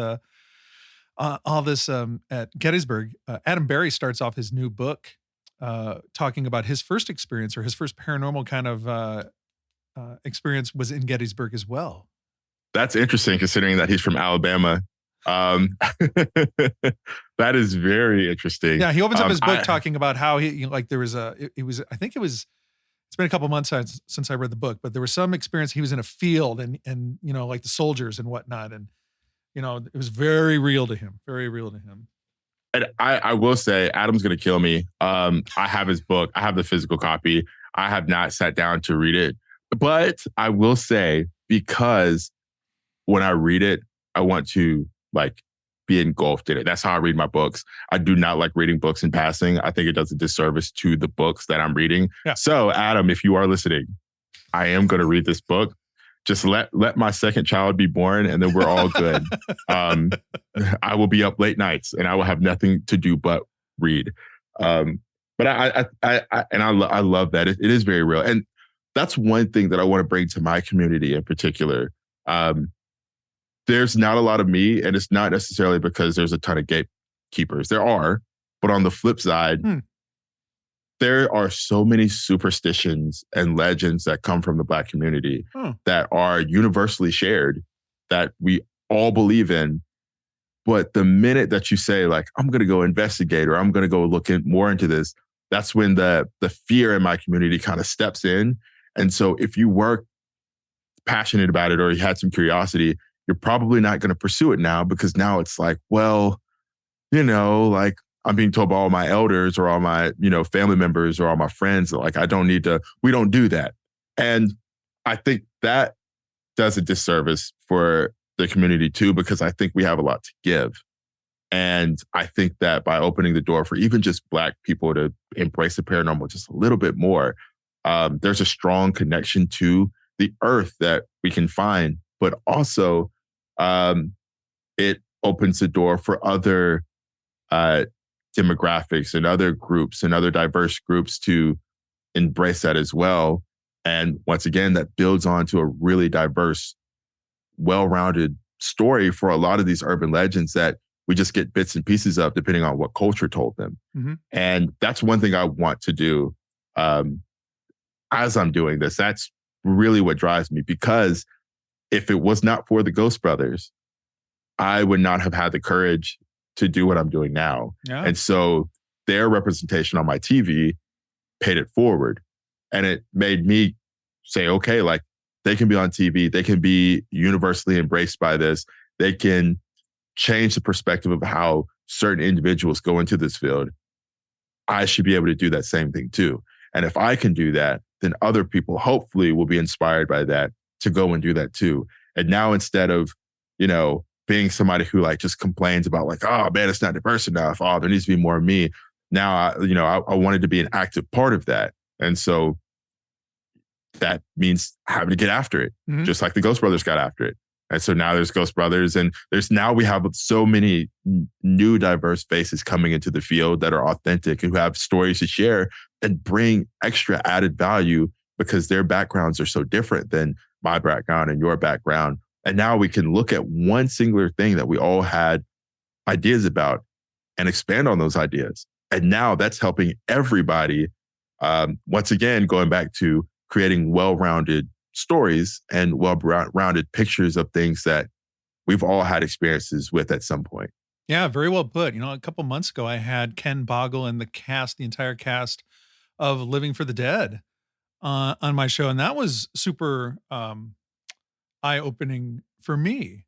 all this at Gettysburg. Adam Berry starts off his new book talking about his first experience or his first paranormal kind of experience was in Gettysburg as well. That's interesting considering that he's from Alabama. That is very interesting. Yeah, he opens up his book talking about how there was it's been a couple months since I read the book, but there was some experience. He was in a field and like the soldiers and whatnot, and it was very real to him. And I will say, Adam's going to kill me. I have his book. I have the physical copy. I have not sat down to read it, but I will say, because when I read it, I want to be engulfed in it. That's how I read my books. I do not like reading books in passing. I think it does a disservice to the books that I'm reading. Yeah. So Adam, if you are listening, I am going to read this book. Just let my second child be born, and then we're all good. I will be up late nights, and I will have nothing to do but read. But I love that. It is very real, and that's one thing that I want to bring to my community in particular. There's not a lot of me, and it's not necessarily because there's a ton of gatekeepers. There are, but on the flip side, there are so many superstitions and legends that come from the Black community that are universally shared, that we all believe in. But the minute that you say, I'm going to go investigate, or I'm going to go look more into this, that's when the fear in my community kind of steps in. And so if you were passionate about it or you had some curiosity, you're probably not going to pursue it now, because now it's I'm being told by all my elders or all my, family members or all my friends, we don't do that. And I think that does a disservice for the community too, because I think we have a lot to give. And I think that by opening the door for even just Black people to embrace the paranormal just a little bit more, there's a strong connection to the earth that we can find, but also it opens the door for other demographics and other groups and other diverse groups to embrace that as well. And once again, that builds on to a really diverse, well-rounded story for a lot of these urban legends that we just get bits and pieces of depending on what culture told them. Mm-hmm. And that's one thing I want to do as I'm doing this. That's really what drives me, because if it was not for the Ghost Brothers, I would not have had the courage to do what I'm doing now. Yeah. And so their representation on my TV paid it forward. And it made me say, okay, they can be on TV. They can be universally embraced by this. They can change the perspective of how certain individuals go into this field. I should be able to do that same thing too. And if I can do that, then other people hopefully will be inspired by that to go and do that too. And now, instead of, being somebody who just complains about oh man, it's not diverse enough. Oh, there needs to be more of me. Now, I wanted to be an active part of that. And so that means having to get after it, just like the Ghost Brothers got after it. And so now there's Ghost Brothers, and we have so many new diverse faces coming into the field that are authentic and who have stories to share and bring extra added value, because their backgrounds are so different than my background and your background. And now we can look at one singular thing that we all had ideas about and expand on those ideas. And now that's helping everybody, once again, going back to creating well-rounded stories and well-rounded pictures of things that we've all had experiences with at some point. Yeah, very well put. A couple months ago, I had Ken Boggle and the entire cast of Living for the Dead on my show. And that was super eye-opening for me,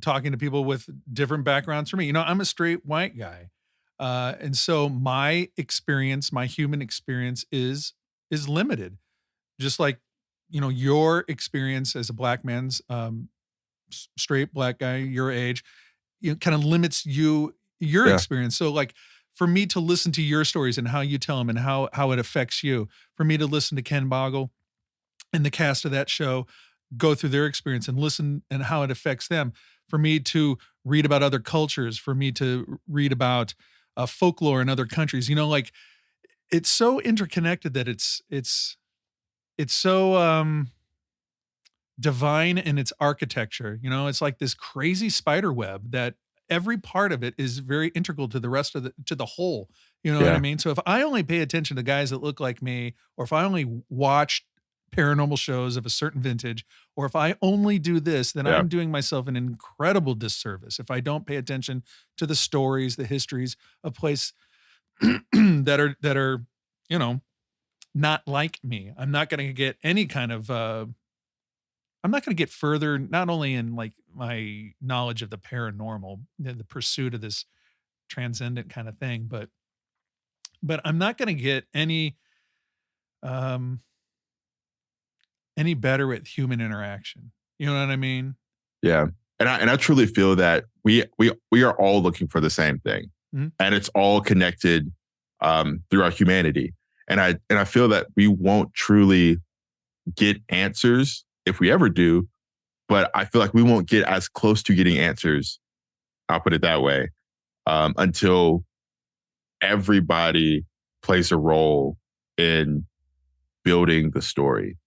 talking to people with different backgrounds from me. I'm a straight white guy. And so my human experience is is limited. Just like, your experience as a black man's straight black guy your age, kind of limits your Yeah. experience. So like for me to listen to your stories and how you tell them and how it affects you, for me to listen to Ken Boggle and the cast of that show go through their experience and listen and how it affects them, for me to read about other cultures, for me to read about folklore in other countries, like it's so interconnected that it's so divine in its architecture. It's like this crazy spider web that every part of it is very integral to the rest of to the whole. You know what I mean? So if I only pay attention to guys that look like me, or if I only watch paranormal shows of a certain vintage, or if I only do this, then I'm doing myself an incredible disservice if I don't pay attention to the stories, the histories of place that are, not like me. I'm not going to get any kind of, I'm not going to get further, not only in like my knowledge of the paranormal, the pursuit of this transcendent kind of thing, but I'm not going to get any better with human interaction. You know what I mean? Yeah. And I truly feel that we are all looking for the same thing, and it's all connected through our humanity. And I feel that we won't truly get answers if we ever do, but I feel like we won't get as close to getting answers, I'll put it that way, until everybody plays a role in building the story.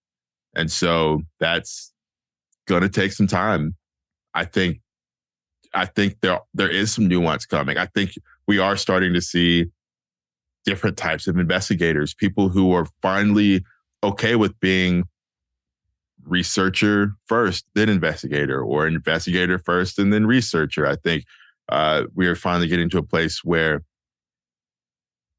And so that's going to take some time. I think there is some nuance coming. I think we are starting to see different types of investigators, people who are finally okay with being researcher first, then investigator, or investigator first and then researcher. I think we are finally getting to a place where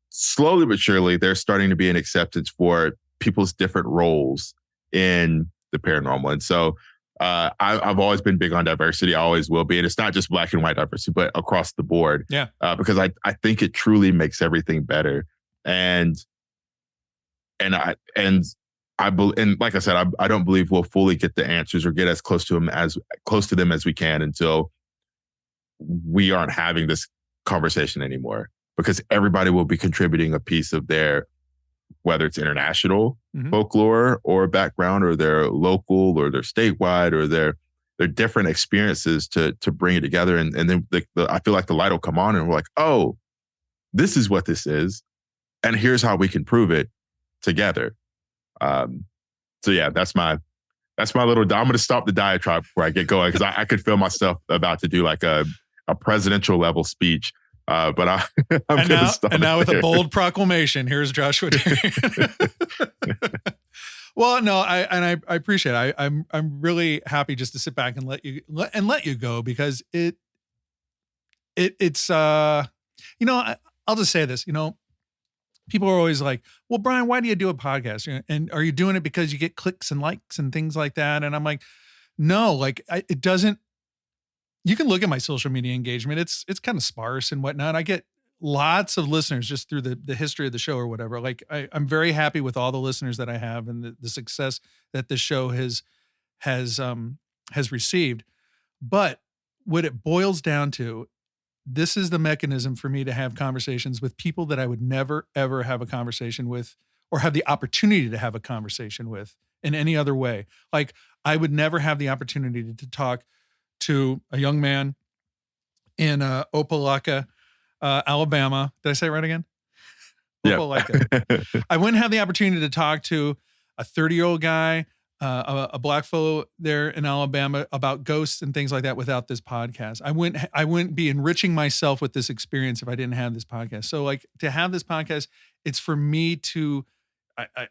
slowly but surely there's starting to be an acceptance for people's different roles in the paranormal. And so I've always been big on diversity. I always will be. And it's not just black and white diversity, but across the board. Yeah. Because I think it truly makes everything better. And like I said, I don't believe we'll fully get the answers or get as close to them as we can until we aren't having this conversation anymore, because everybody will be contributing a piece of their, whether it's international folklore or background, or their local, or their statewide, or their different experiences to bring it together. And then I feel like the light will come on and we're like, oh, this is what this is. And here's how we can prove it together. So yeah, that's my little, I'm going to stop the diatribe before I get going, because I could feel myself about to do like a presidential level speech. But I'm going to stop. And now with a bold proclamation, here's Joshua Dairen. Well, no, I appreciate it. I'm really happy just to sit back and let you go, because it's I'll just say this, people are always like, well, Brian, why do you do a podcast? And are you doing it because you get clicks and likes and things like that? And I'm like, no, like it doesn't. You can look at my social media engagement. It's kind of sparse and whatnot. I get lots of listeners just through the history of the show or whatever. Like I'm very happy with all the listeners that I have and the success that the show has received. But what it boils down to, this is the mechanism for me to have conversations with people that I would never, ever have a conversation with, or have the opportunity to have a conversation with in any other way. Like I would never have the opportunity to talk to a young man in Opelika, Alabama. Did I say it right again? Opelika. I wouldn't have the opportunity to talk to a 30-year-old guy, a black fellow there in Alabama, about ghosts and things like that without this podcast. I wouldn't be enriching myself with this experience if I didn't have this podcast. So like to have this podcast, it's for me to,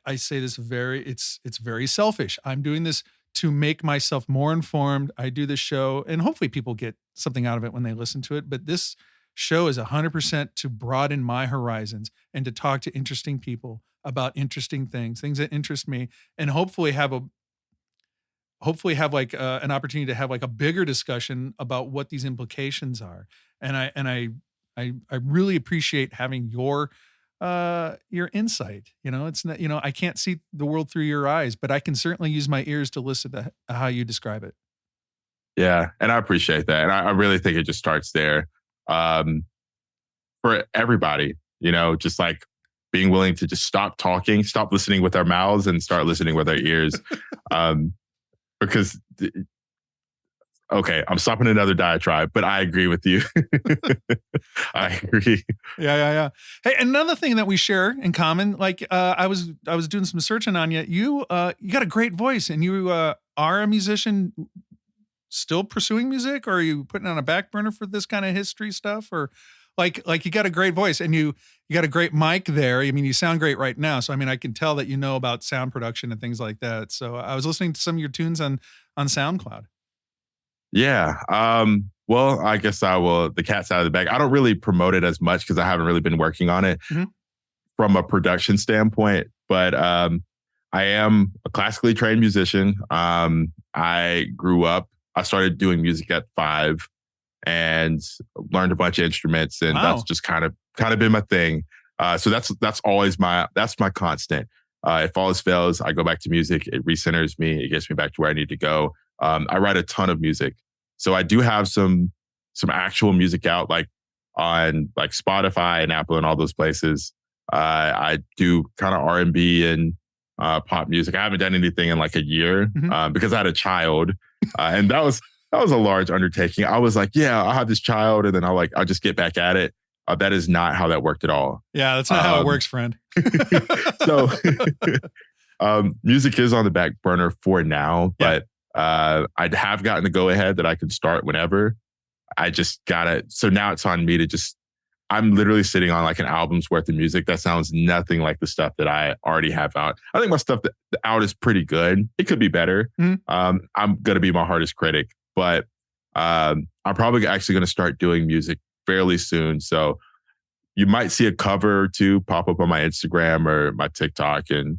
I say this it's very selfish. I'm doing this to make myself more informed. I do this show and hopefully people get something out of it when they listen to it. But this show is 100% to broaden my horizons and to talk to interesting people about interesting things that interest me, and hopefully have like an opportunity to have like a bigger discussion about what these implications are. And I really appreciate having your your insight. It's not, I can't see the world through your eyes, but I can certainly use my ears to listen to how you describe it. Yeah. And I appreciate that. And I really think it just starts there. For everybody, just like being willing to just stop talking, stop listening with our mouths and start listening with our ears. Because, okay, I'm stopping another diatribe, but I agree with you. I agree. Yeah. Hey, another thing that we share in common, like I was doing some searching on you. You got a great voice, and you are a musician. Still pursuing music, or are you putting on a back burner for this kind of history stuff, or like you got a great voice and you got a great mic there. I mean, you sound great right now. So, I mean, I can tell that you know about sound production and things like that. So I was listening to some of your tunes on SoundCloud. Yeah. Well, I guess I will, the cat's out of the bag. I don't really promote it as much because I haven't really been working on it from a production standpoint, but I am a classically trained musician. I started doing music at 5 and learned a bunch of instruments, and that's just kind of been my thing. So that's always my constant. If all else fails, I go back to music. It recenters me. It gets me back to where I need to go. I write a ton of music, so I do have some actual music out, like on like Spotify and Apple and all those places. I do kind of R&B and pop music. I haven't done anything in like a year because I had a child, and that was a large undertaking. I was like, yeah, I'll have this child, and then I'll just get back at it. That is not how that worked at all. Yeah, that's not how it works, friend. So music is on the back burner for now, but I have gotten the go ahead that I can start whenever. I just so now it's on me to I'm literally sitting on like an album's worth of music that sounds nothing like the stuff that I already have out. I think my stuff out is pretty good. It could be better. I'm going to be my hardest critic, but I'm probably actually going to start doing music fairly soon. So you might see a cover or two pop up on my Instagram or my TikTok, and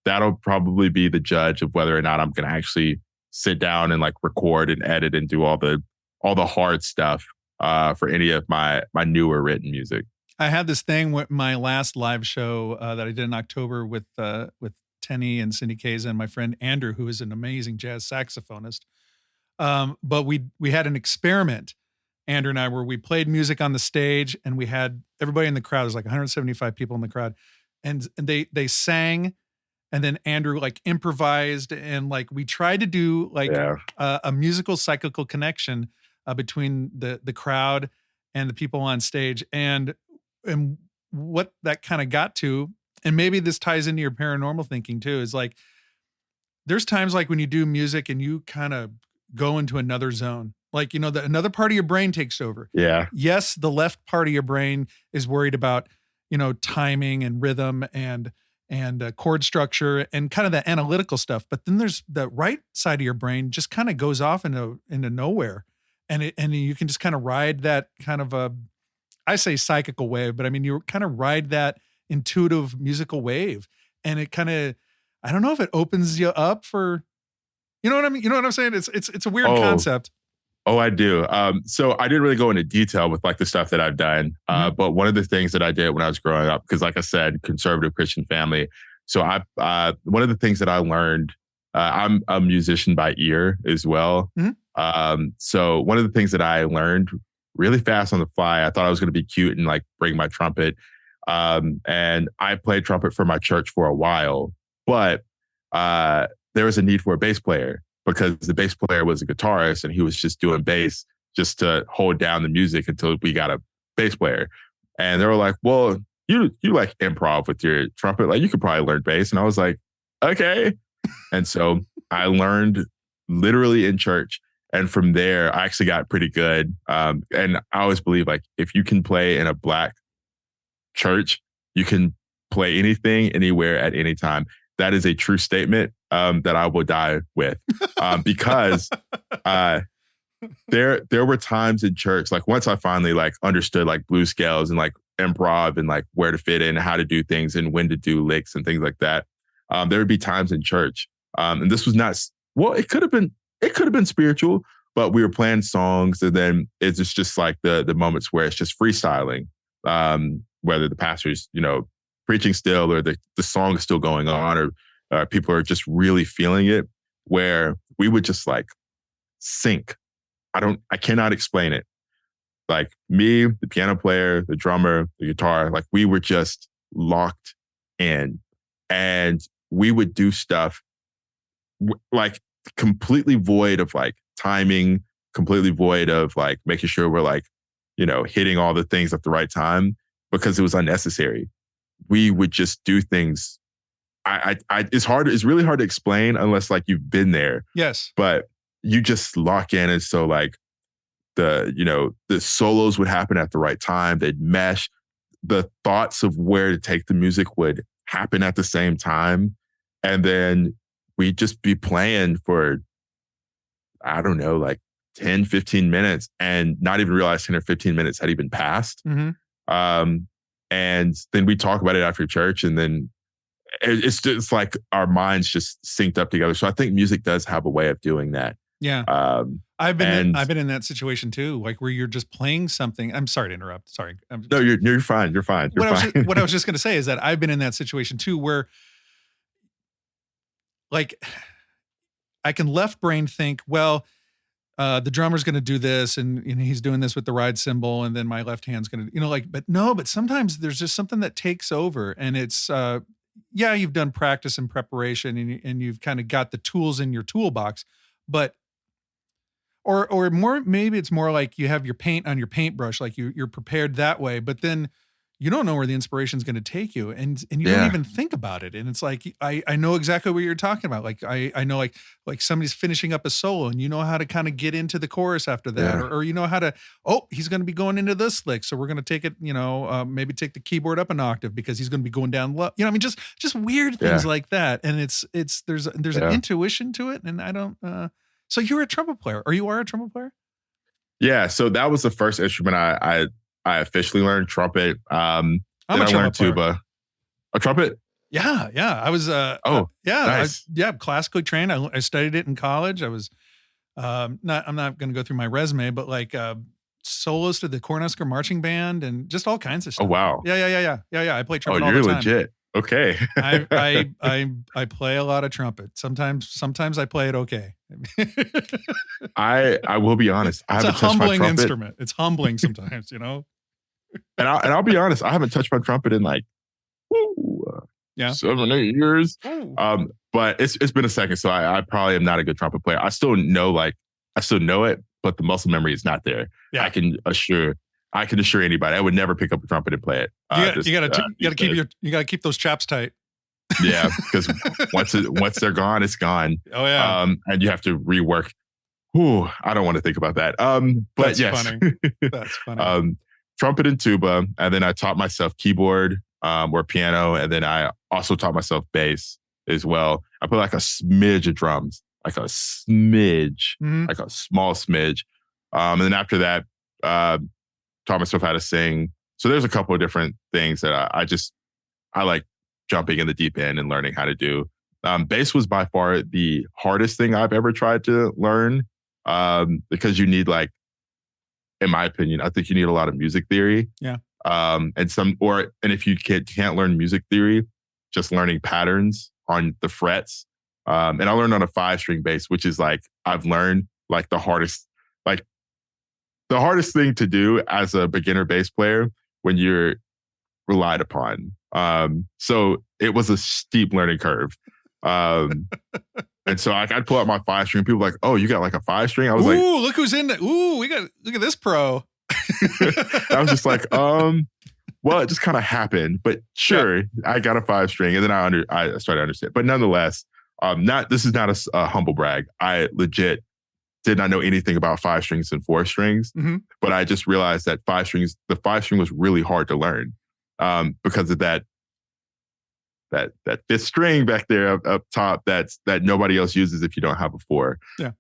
that'll probably be the judge of whether or not I'm going to actually sit down and like record and edit and do all the hard stuff for any of my newer written music. I had this thing with my last live show that I did in October with Tenny and Cindy Kaza and my friend Andrew, who is an amazing jazz saxophonist. But we had an experiment, Andrew and I, where we played music on the stage, and we had everybody in the crowd. There's like 175 people in the crowd, and they sang, and then Andrew like improvised, and like we tried to do like a musical cyclical connection between the crowd and the people on stage, and what that kind of got to, and maybe this ties into your paranormal thinking too, is like there's times like when you do music and you kind of go into another zone, like another part of your brain takes over. Yeah. Yes, the left part of your brain is worried about timing and rhythm and chord structure and kind of the analytical stuff, but then there's the right side of your brain just kind of goes off into nowhere. And you can just kind of ride that kind of I say psychical wave, but I mean, you kind of ride that intuitive musical wave, and it kind of, I don't know if it opens you up for, you know what I mean? You know what I'm saying? It's a weird concept. Oh, I do. So I didn't really go into detail with like the stuff that I've done. But one of the things that I did when I was growing up, because like I said, conservative Christian family. So one of the things that I learned, I'm a musician by ear as well. So one of the things that I learned really fast on the fly, I thought I was going to be cute and like bring my trumpet. And I played trumpet for my church for a while, but there was a need for a bass player because the bass player was a guitarist and he was just doing bass just to hold down the music until we got a bass player. And they were like, well, you like improv with your trumpet, like you could probably learn bass. And I was like, okay. And so I learned literally in church. And from there, I actually got pretty good. And I always believe like if you can play in a Black church, you can play anything, anywhere, at any time. That is a true statement that I will die with because there were times in church, like once I finally like understood like blues scales and like improv and like where to fit in, how to do things and when to do licks and things like that. There would be times in church, and this was not, well, it could have been spiritual, but we were playing songs, and then it's just like the moments where it's just freestyling. whether the pastor's, preaching still, or the song is still going on, or people are just really feeling it, where we would just like sync. I cannot explain it. Like me, the piano player, the drummer, the guitar, like we were just locked in, and we would do stuff like completely void of like timing, completely void of like making sure we're like, hitting all the things at the right time, because it was unnecessary. We would just do things. It's really hard to explain unless like you've been there. Yes. But you just lock in. And so like the solos would happen at the right time. They'd mesh. The thoughts of where to take the music would happen at the same time. And then we'd just be playing for, I don't know, like 10, 15 minutes, and not even realize 10 or 15 minutes had even passed. Mm-hmm. And then we talk about it after church, and then it's just like our minds just synced up together. So I think music does have a way of doing that. Yeah. I've been in that situation too, like where you're just playing something. I'm sorry to interrupt. Sorry. No, you're fine. You're fine. What I was just going to say is that I've been in that situation too, where like I can left brain think, well, the drummer's going to do this, and he's doing this with the ride cymbal, and then my left hand's going to, but sometimes there's just something that takes over, and it's, you've done practice and preparation, and you've kind of got the tools in your toolbox, but, or more, maybe it's more like you have your paint on your paintbrush, like you're prepared that way, but then you don't know where the inspiration is going to take you, and you don't even think about it. And it's like, I know exactly what you're talking about. Like I know like somebody's finishing up a solo, and you know how to kind of get into the chorus after that, or you know how to, he's going to be going into this lick, so we're going to take it, maybe take the keyboard up an octave because he's going to be going down low. Just weird things like that. And there's an intuition to it, and I don't. So you're a trumpet player, or you are a trumpet player? Yeah. So that was the first instrument I officially learned, trumpet. I'm a trumpet player. Tuba. A trumpet? Yeah. I was. Nice. Classically trained. I studied it in college. I was. I'm not going to go through my resume, but like solos to the Cornhusker Marching Band and just all kinds of stuff. Oh wow. Yeah. I play trumpet all the time. You're legit. Okay. I play a lot of trumpet. Sometimes I play it okay. I will be honest. I haven't touched my trumpet. It's a humbling instrument. It's humbling sometimes, And I'll be honest. I haven't touched my trumpet in like 7, 8 years. But it's been a second, so I probably am not a good trumpet player. I still know it, but the muscle memory is not there. Yeah. I can assure anybody I would never pick up a trumpet and play it. You gotta keep those chaps tight. Yeah, because once they're gone, it's gone. Oh yeah. And you have to rework. I don't want to think about that. But that's yes, funny. That's funny. Trumpet and tuba, and then I taught myself keyboard or piano, and then I also taught myself bass as well. I put like a smidge of drums, like a smidge, like a small smidge, and then after that, taught myself how to sing. So there's a couple of different things that I like jumping in the deep end and learning how to do. Bass was by far the hardest thing I've ever tried to learn, because you need, like, in my opinion, I think you need a lot of music theory. Yeah. And if you can't learn music theory, just learning patterns on the frets. And I learned on a 5-string bass, which is like, I've learned like the hardest thing to do as a beginner bass player when you're relied upon. So it was a steep learning curve. And so I'd pull out my 5-string. People were like, "Oh, you got like a 5-string?" I was like, "Ooh, look who's in it! Ooh, look at this pro." I was just like, well, it just kind of happened, but sure, I got a 5-string, and then I started to understand. But nonetheless, this is not a humble brag. I legit did not know anything about 5 strings and 4 strings, but I just realized that the 5-string was really hard to learn, because of that 5th string back there up top that nobody else uses if you don't have a 4. Yeah.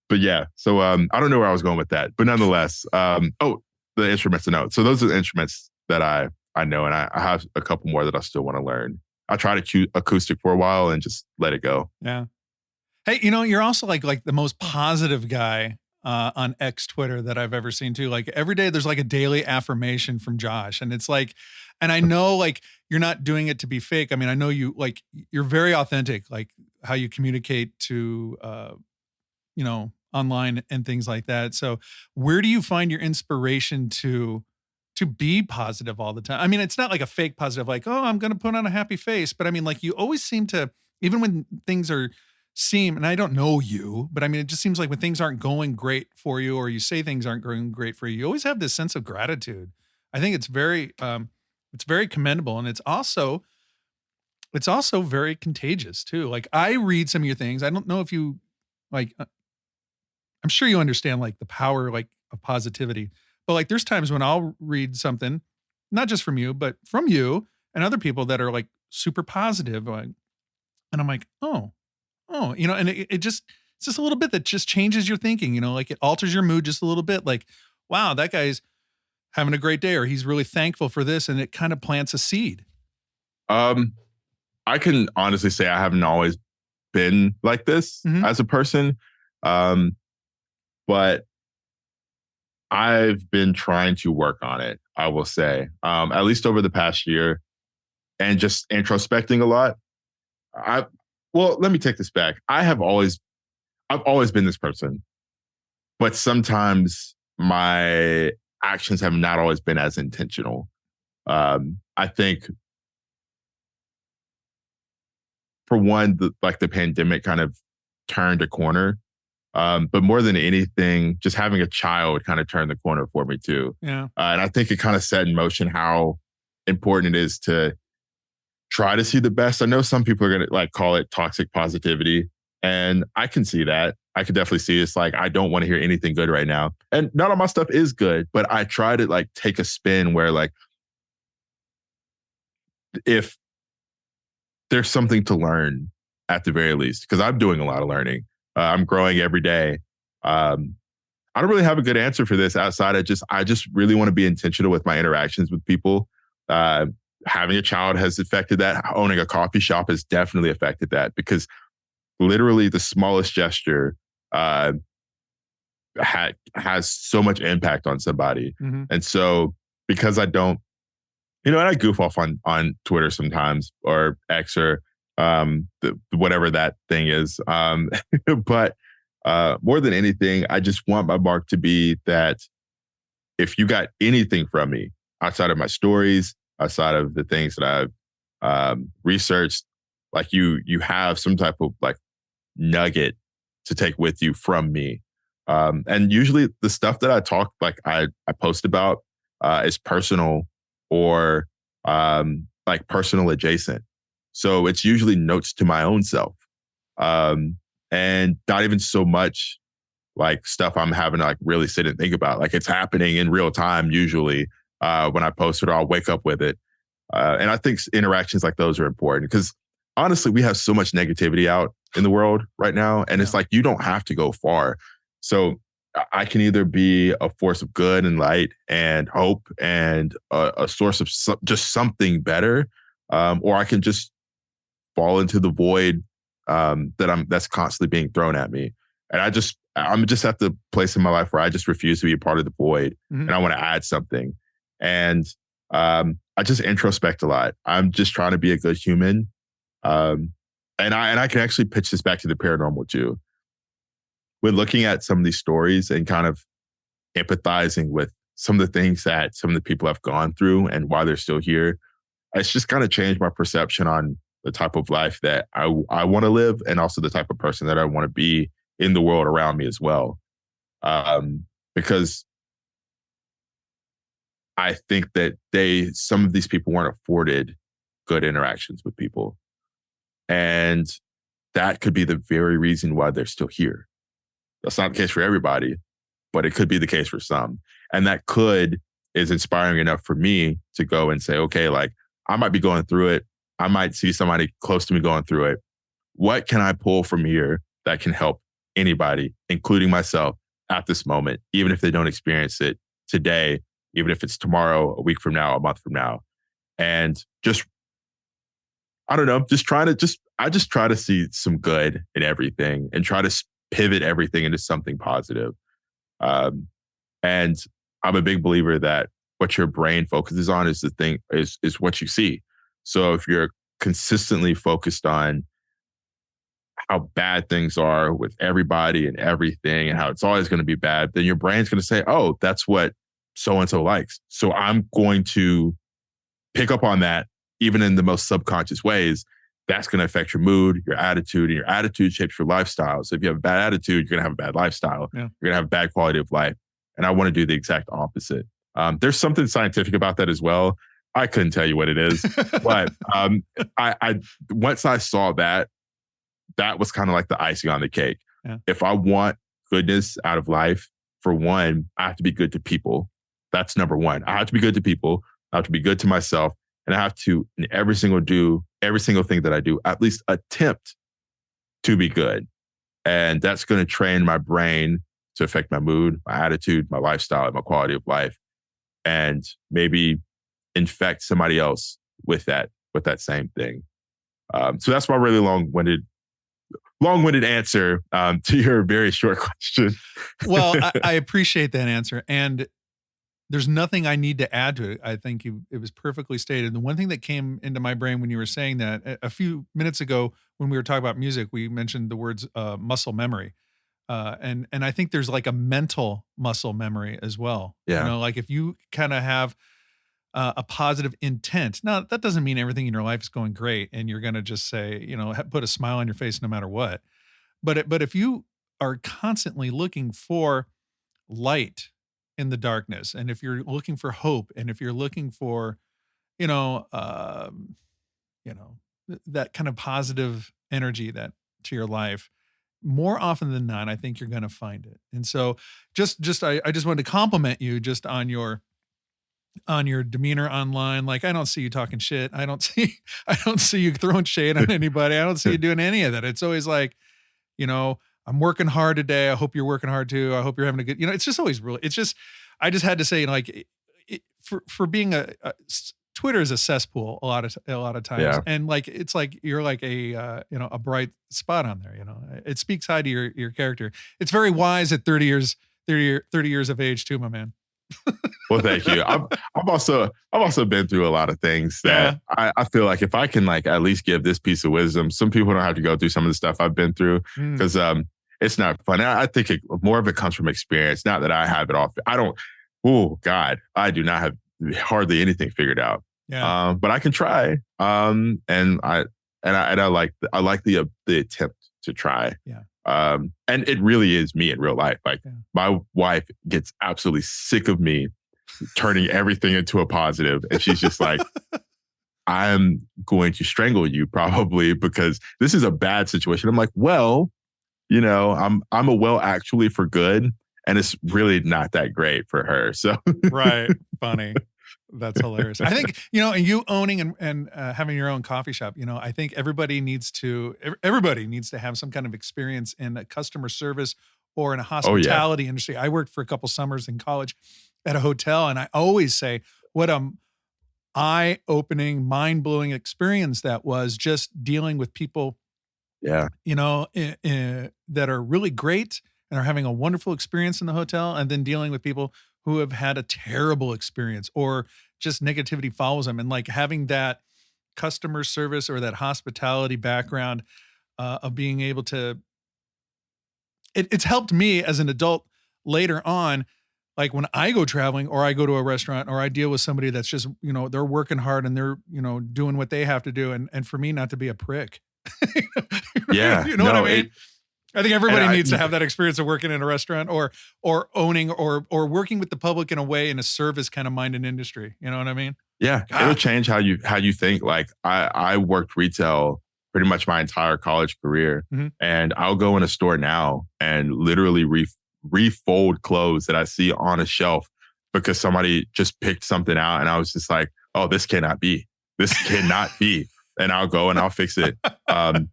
But yeah, so I don't know where I was going with that, but nonetheless, the instruments to know. So those are the instruments that I know, and I have a couple more that I still want to learn. I tried acoustic for a while and just let it go. Yeah. Hey, you're also like the most positive guy on X Twitter that I've ever seen too. Like every day there's like a daily affirmation from Josh. And it's like, and I know like you're not doing it to be fake. I mean, I know you like, you're very authentic, like how you communicate to, online and things like that. So where do you find your inspiration to be positive all the time? I mean, it's not like a fake positive, like, oh, I'm going to put on a happy face. But I mean, like you always seem to, even when things and I don't know you, but I mean, it just seems like when things aren't going great for you, or you say things aren't going great for you, you always have this sense of gratitude. I think it's very commendable. And it's also very contagious too. Like I read some of your things. I don't know if you like, I'm sure you understand like the power like of positivity, but like there's times when I'll read something, not just from you, but from you and other people that are like super positive. Like, and I'm like, and it's just a little bit that just changes your thinking, like it alters your mood just a little bit. Like, wow, that guy's having a great day, or he's really thankful for this. And it kind of plants a seed. I can honestly say I haven't always been like this as a person. But I've been trying to work on it, I will say, at least over the past year, and just introspecting a lot. Let me take this back. I've always been this person, but sometimes my actions have not always been as intentional. I think for one, the pandemic kind of turned a corner. But more than anything, just having a child kind of turned the corner for me too. Yeah. And I think it kind of set in motion how important it is to try to see the best. I know some people are going to like call it toxic positivity, and I can see that. I could definitely see it's like, I don't want to hear anything good right now. And not all my stuff is good, but I try to like take a spin where like, if there's something to learn at the very least, because I'm doing a lot of learning. I'm growing every day. I don't really have a good answer for this outside of I just really want to be intentional with my interactions with people. Having a child has affected that. Owning a coffee shop has definitely affected that, because literally the smallest gesture has so much impact on somebody. Mm-hmm. And so because I don't, and I goof off on Twitter sometimes, or X, or whatever that thing is. But more than anything, I just want my mark to be that if you got anything from me outside of my stories, outside of the things that I've researched, like you have some type of like nugget to take with you from me. And usually the stuff that I post about is personal, or like personal adjacent. So it's usually notes to my own self, and not even so much like stuff I'm having to like really sit and think about. Like it's happening in real time usually when I post it, or I'll wake up with it. And I think interactions like those are important, because honestly, we have so much negativity out in the world right now, and it's like you don't have to go far. So I can either be a force of good and light and hope and a source of just something better, or I can just fall into the void that's constantly being thrown at me. And I'm just at the place in my life where I just refuse to be a part of the void, and I want to add something. And I just introspect a lot. I'm just trying to be a good human. And I can actually pitch this back to the paranormal too. When looking at some of these stories and kind of empathizing with some of the things that some of the people have gone through and why they're still here, it's just kind of changed my perception on the type of life that I want to live, and also the type of person that I want to be in the world around me as well. Because I think that some of these people weren't afforded good interactions with people. And that could be the very reason why they're still here. That's not the case for everybody, but it could be the case for some. And that is inspiring enough for me to go and say, okay, like I might be going through it. I might see somebody close to me going through it. What can I pull from here that can help anybody, including myself, at this moment, even if they don't experience it today, even if it's tomorrow, a week from now, a month from now. And just, I don't know, I just try to see some good in everything and try to pivot everything into something positive. Um, and I'm a big believer that what your brain focuses on is the thing is what you see. So if you're consistently focused on how bad things are with everybody and everything and how it's always going to be bad, then your brain's going to say, oh, that's what so-and-so likes. So I'm going to pick up on that even in the most subconscious ways. That's going to affect your mood, your attitude, and your attitude shapes your lifestyle. So if you have a bad attitude, you're going to have a bad lifestyle. Yeah. You're going to have a bad quality of life. And I want to do the exact opposite. There's something scientific about that as well. I couldn't tell you what it is, but I once I saw that was kind of like the icing on the cake. Yeah. If I want goodness out of life, for one, I have to be good to people. That's number one. I have to be good to people. I have to be good to myself. And I have to, in every single thing that I do, at least attempt to be good. And that's going to train my brain to affect my mood, my attitude, my lifestyle, and my quality of life. And maybe infect somebody else with that same thing. So that's my really long-winded answer to your very short question. Well, I appreciate that answer. And there's nothing I need to add to it. I think it was perfectly stated. The one thing that came into my brain when you were saying that, a few minutes ago when we were talking about music, we mentioned the words muscle memory. And I think there's like a mental muscle memory as well. Yeah. You know, like if you kind of have a positive intent. Now, that doesn't mean everything in your life is going great and you're going to just say, you know, put a smile on your face no matter what. But if you are constantly looking for light in the darkness, and if you're looking for hope, and if you're looking for, that kind of positive energy that to your life, more often than not, I think you're going to find it. And so I just wanted to compliment you just on your demeanor online. Like, I don't see you talking shit. I don't see you throwing shade on anybody. I don't see you doing any of that. It's always like, I'm working hard today. I hope you're working hard too. I hope you're having a good, it's just always really, I just had to say, like, for being Twitter is a cesspool a lot of times. Yeah. And like, it's like, you're like a bright spot on there, it speaks high to your character. It's very wise at 30 years of age too, my man. Well, thank you. I've also been through a lot of things that I feel like if I can like at least give this piece of wisdom, some people don't have to go through some of the stuff I've been through because it's not fun. I think more of it comes from experience. Not that I have it all. I do not have hardly anything figured out. Yeah. But I can try. And I like the attempt to try. Yeah. And it really is me in real life. Like my wife gets absolutely sick of me turning everything into a positive. And she's just like, I'm going to strangle you probably because this is a bad situation. I'm like, well, I'm a well actually for good. And it's really not that great for her. So right. Funny. That's hilarious. I think, and you owning and having your own coffee shop, I think everybody needs to have some kind of experience in a customer service or in a hospitality industry. I worked for a couple summers in college at a hotel, and I always say what eye-opening, mind-blowing experience that was, just dealing with people, that are really great and are having a wonderful experience in the hotel, and then dealing with people who have had a terrible experience or just negativity follows them. And like having that customer service or that hospitality background of being able to, it's helped me as an adult later on. Like when I go traveling or I go to a restaurant or I deal with somebody that's just, they're working hard and they're, doing what they have to do. And for me not to be a prick. Yeah. What I mean? I think everybody needs to have that experience of working in a restaurant or owning or working with the public in a way in a service kind of minded industry. You know what I mean? Yeah. God. It'll change how you think. Like I worked retail pretty much my entire college career, and I'll go in a store now and literally refold clothes that I see on a shelf because somebody just picked something out. And I was just like, oh, this cannot be. This cannot be. And I'll go and I'll fix it. But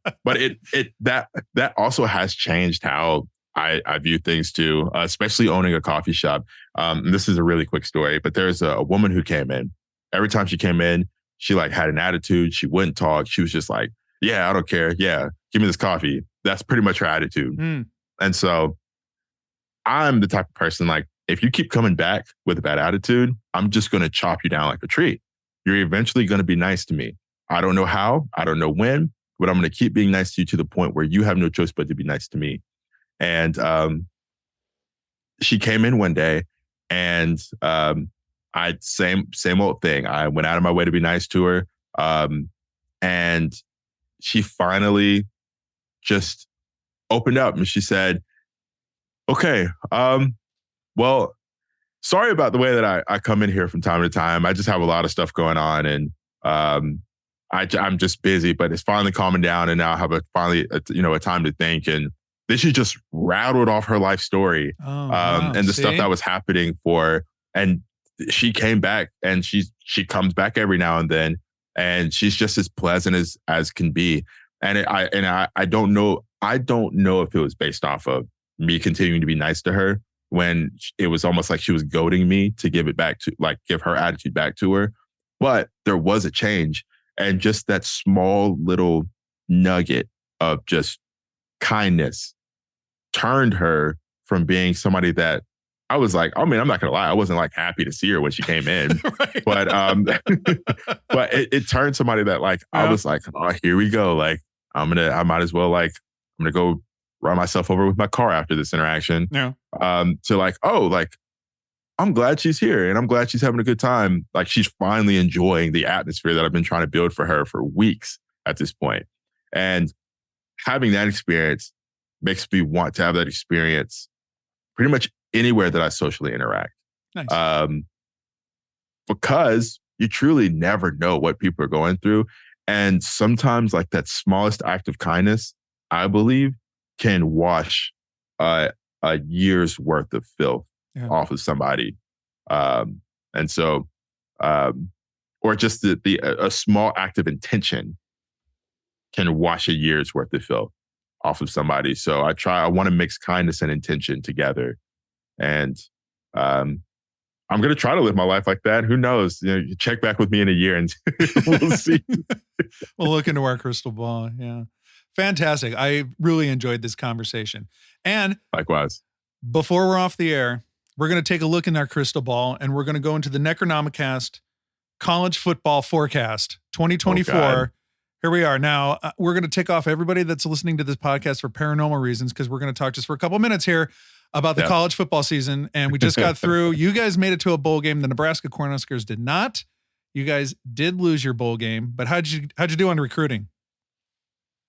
that also has changed how I view things too, especially owning a coffee shop. And this is a really quick story, but there's a woman who came in. Every time she came in, she like had an attitude. She wouldn't talk. She was just like, yeah, I don't care. Yeah, give me this coffee. That's pretty much her attitude. And so I'm the type of person, like, if you keep coming back with a bad attitude, I'm just going to chop you down like a tree. You're eventually going to be nice to me. I don't know how, I don't know when, but I'm going to keep being nice to you to the point where you have no choice but to be nice to me. And she came in one day, and I same old thing. I went out of my way to be nice to her, and she finally just opened up, and she said, "Okay, well, sorry about the way that I come in here from time to time. I just have a lot of stuff going on, and I'm just busy. But it's finally calming down, and now I have a time to think." And then she just rattled off her life story, Wow. and the stuff that was happening for her. And she came back, and she comes back every now and then, and she's just as pleasant as can be. And I don't know if it was based off of me continuing to be nice to her, when it was almost like she was goading me to give her attitude back to her. But there was a change, and just that small little nugget of just kindness turned her from being somebody that I was like, I mean, I'm not gonna lie, I wasn't like happy to see her when she came in, Right. but but it turned somebody that, like, I was like, oh, here we go. Like, I'm gonna go run myself over with my car after this interaction. Yeah. To like, oh, like, I'm glad she's here, and I'm glad she's having a good time. Like, she's finally enjoying the atmosphere that I've been trying to build for her for weeks at this point. And having that experience makes me want to have that experience pretty much anywhere that I socially interact. Nice. Because you truly never know what people are going through. And sometimes, like, that smallest act of kindness, I believe, can wash a year's worth of filth off of somebody. And so, or just a small act of intention can wash a year's worth of filth off of somebody. So I want to mix kindness and intention together. And I'm going to try to live my life like that. Who knows? You check back with me in a year and we'll see. We'll look into our crystal ball. Yeah. Fantastic. I really enjoyed this conversation. And likewise, before we're off the air, we're going to take a look in our crystal ball, and we're going to go into the Necronomicast college football forecast 2024. Oh, here we are. Now, we're going to tick off everybody that's listening to this podcast for paranormal reasons, because we're going to talk just for a couple minutes here about the college football season. And we just got through. You guys made it to a bowl game. The Nebraska Cornhuskers did not. You guys did lose your bowl game, but how'd you do on recruiting?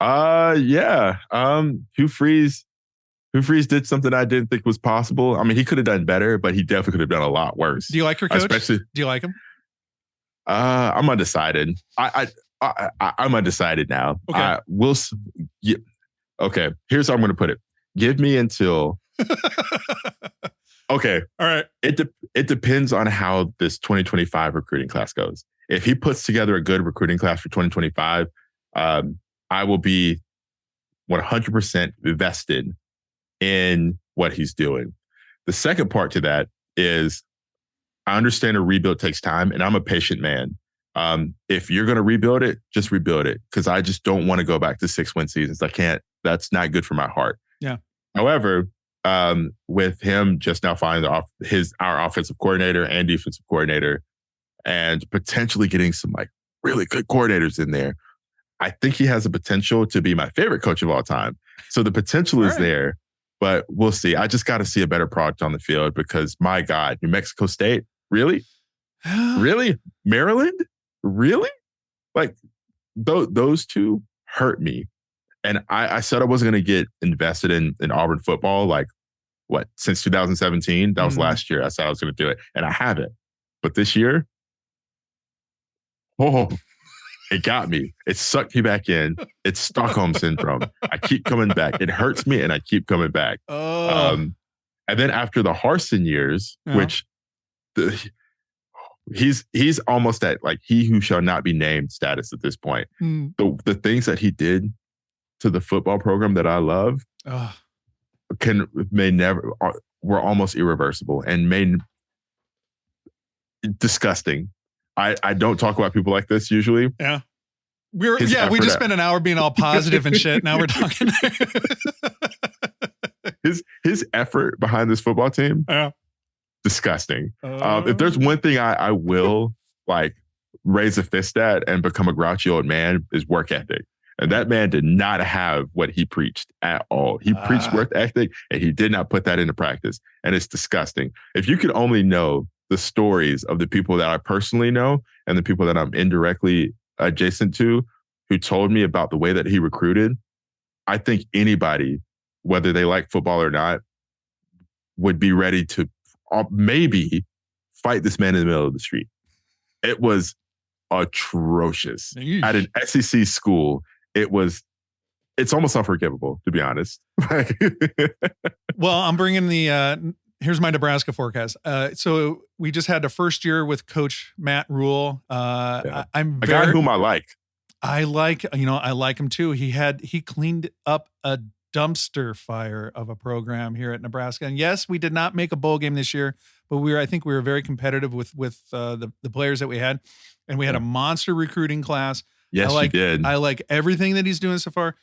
Yeah. Hugh Freeze did something I didn't think was possible. I mean, he could have done better, but he definitely could have done a lot worse. Do you like your coach? Especially, do you like him? I'm undecided. I'm undecided now. Okay. Okay. Here's how I'm going to put it. Give me until. Okay. All right. It depends on how this 2025 recruiting class goes. If he puts together a good recruiting class for 2025, I will be 100% vested in what he's doing. The second part to that is, I understand a rebuild takes time, and I'm a patient man. If you're going to rebuild it, just rebuild it, because I just don't want to go back to 6-win seasons. I can't. That's not good for my heart. Yeah. However, with him just now finding our offensive coordinator and defensive coordinator, and potentially getting some like really good coordinators in there, I think he has the potential to be my favorite coach of all time. So the potential is there, but we'll see. I just got to see a better product on the field, because my God, New Mexico State, really? Really? Maryland? Really? Like, those two hurt me. And I said I wasn't going to get invested in Auburn football, like, since 2017? That was last year. I said I was going to do it, and I haven't. But this year, it got me. It sucked me back in. It's Stockholm syndrome. I keep coming back. It hurts me, and I keep coming back. And then after the Harsin years, which he's almost at like he who shall not be named status at this point. The things that he did to the football program that I love were almost irreversible and disgusting. I don't talk about people like this usually. Yeah. We just spent an hour being all positive and shit. Now we're talking. His his effort behind this football team, disgusting. If there's one thing I will like raise a fist at and become a grouchy old man is work ethic. And that man did not have what he preached at all. He preached work ethic and he did not put that into practice. And it's disgusting. If you could only know the stories of the people that I personally know and the people that I'm indirectly adjacent to who told me about the way that he recruited, I think anybody, whether they like football or not, would be ready to maybe fight this man in the middle of the street. It was atrocious. Eesh. At an SEC school, it's almost unforgivable, to be honest. Well, I'm bringing here's my Nebraska forecast. So we just had the first year with Coach Matt Rule. I'm a guy whom I like. I like him too. He cleaned up a dumpster fire of a program here at Nebraska. And yes, we did not make a bowl game this year, but I think we were very competitive with the players that we had. And we had a monster recruiting class. Yes, you did. I like everything that he's doing so far.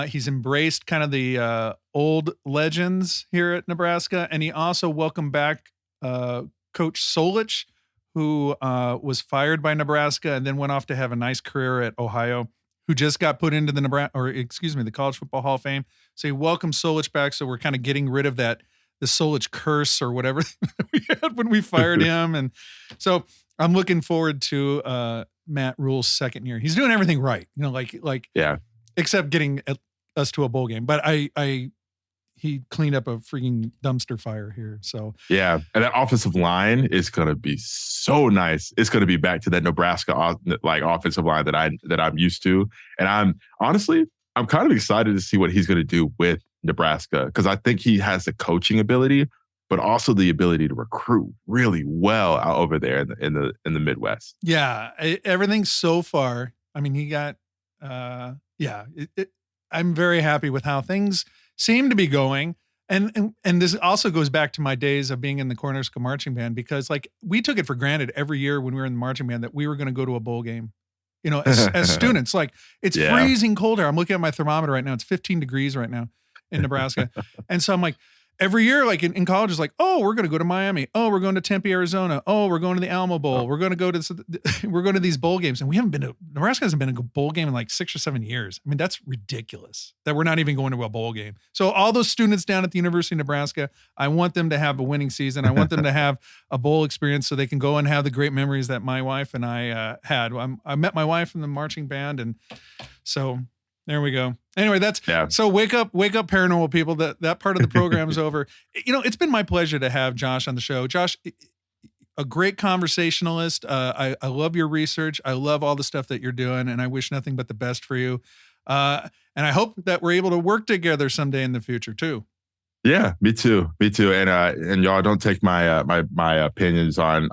He's embraced kind of the old legends here at Nebraska. And he also welcomed back Coach Solich, who was fired by Nebraska and then went off to have a nice career at Ohio, who just got put into the College Football Hall of Fame. So he welcomed Solich back. So we're kind of getting rid of the Solich curse or whatever we had when we fired him. And so I'm looking forward to Matt Rule's second year. He's doing everything right, except getting us to a bowl game. But he cleaned up a freaking dumpster fire here. So yeah, and that offensive line is going to be so nice. It's going to be back to that Nebraska offensive line that I'm used to. And I'm kind of excited to see what he's going to do with Nebraska, because I think he has the coaching ability, but also the ability to recruit really well out over there in the Midwest. Yeah, everything so far. I mean, he got I'm very happy with how things seem to be going. And this also goes back to my days of being in the Cornerstone marching band, because we took it for granted every year when we were in the marching band that we were going to go to a bowl game. As students, it's freezing cold here. I'm looking at my thermometer right now. It's 15 degrees right now in Nebraska. And so I'm like, every year, in college, it's like, oh, we're going to go to Miami. Oh, we're going to Tempe, Arizona. Oh, we're going to the Alamo Bowl. We're going to go to these bowl games. And Nebraska hasn't been in a bowl game in 6 or 7 years. I mean, that's ridiculous that we're not even going to a bowl game. So all those students down at the University of Nebraska, I want them to have a winning season. I want them to have a bowl experience so they can go and have the great memories that my wife and I had. I met my wife in the marching band. And so there we go. Anyway, so wake up paranormal people. That part of the program is over. It's been my pleasure to have Josh on the show. Josh, a great conversationalist. I love your research. I love all the stuff that you're doing, and I wish nothing but the best for you. And I hope that we're able to work together someday in the future too. Yeah, me too. And y'all don't take my opinions on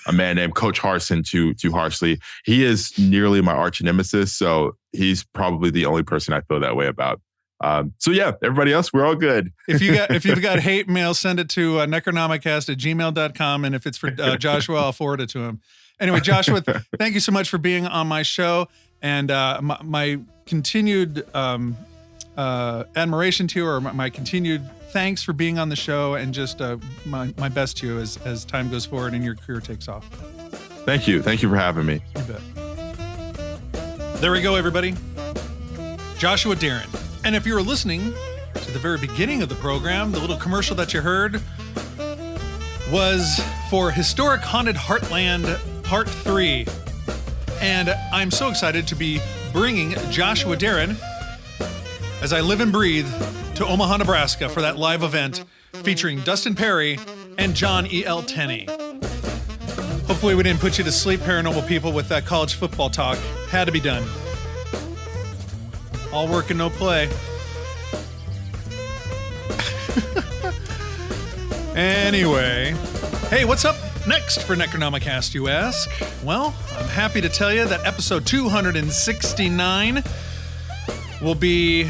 a man named Coach Harsin too harshly. He is nearly my arch nemesis, so he's probably the only person I feel that way about. So yeah, everybody else, we're all good. If you've got hate mail, send it to necronomicast@gmail.com, and if it's for Joshua, I'll forward it to him. Anyway, Joshua, thank you so much for being on my show, and my continued admiration to you, or my continued thanks for being on the show, and just my best to you as time goes forward and your career takes off. Thank you for having me. You bet. There we go, everybody. Joshua Dairen. And if you were listening to the very beginning of the program, the little commercial that you heard was for Historic Haunted Heartland Part 3. And I'm so excited to be bringing Joshua Dairen, as I live and breathe, to Omaha, Nebraska for that live event featuring Dustin Perry and John E.L. Tenney. Hopefully we didn't put you to sleep, paranormal people, with that college football talk. Had to be done. All work and no play. Anyway, hey, what's up next for Necronomicast, you ask? Well, I'm happy to tell you that episode 269 it'll be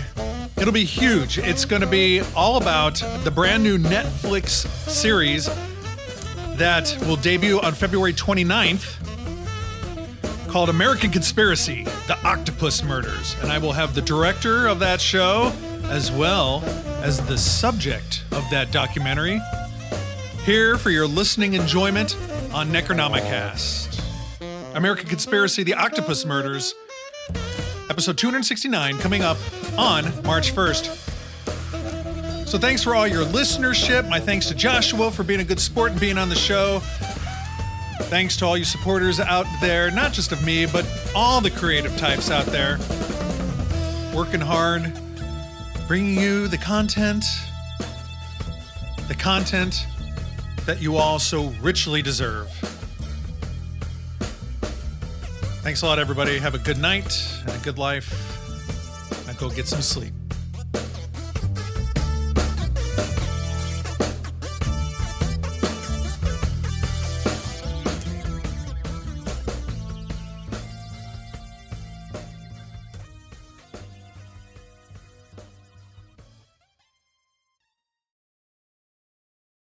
huge. It's going to be all about the brand new Netflix series that will debut on February 29th called American Conspiracy, The Octopus Murders. And I will have the director of that show, as well as the subject of that documentary here for your listening enjoyment on Necronomicast. American Conspiracy, The Octopus Murders, episode 269, coming up on March 1st. So thanks for all your listenership. My thanks to Joshua for being a good sport and being on the show. Thanks to all you supporters out there, not just of me, but all the creative types out there. Working hard, bringing you the content that you all so richly deserve. Thanks a lot, everybody. Have a good night and a good life. Now go get some sleep.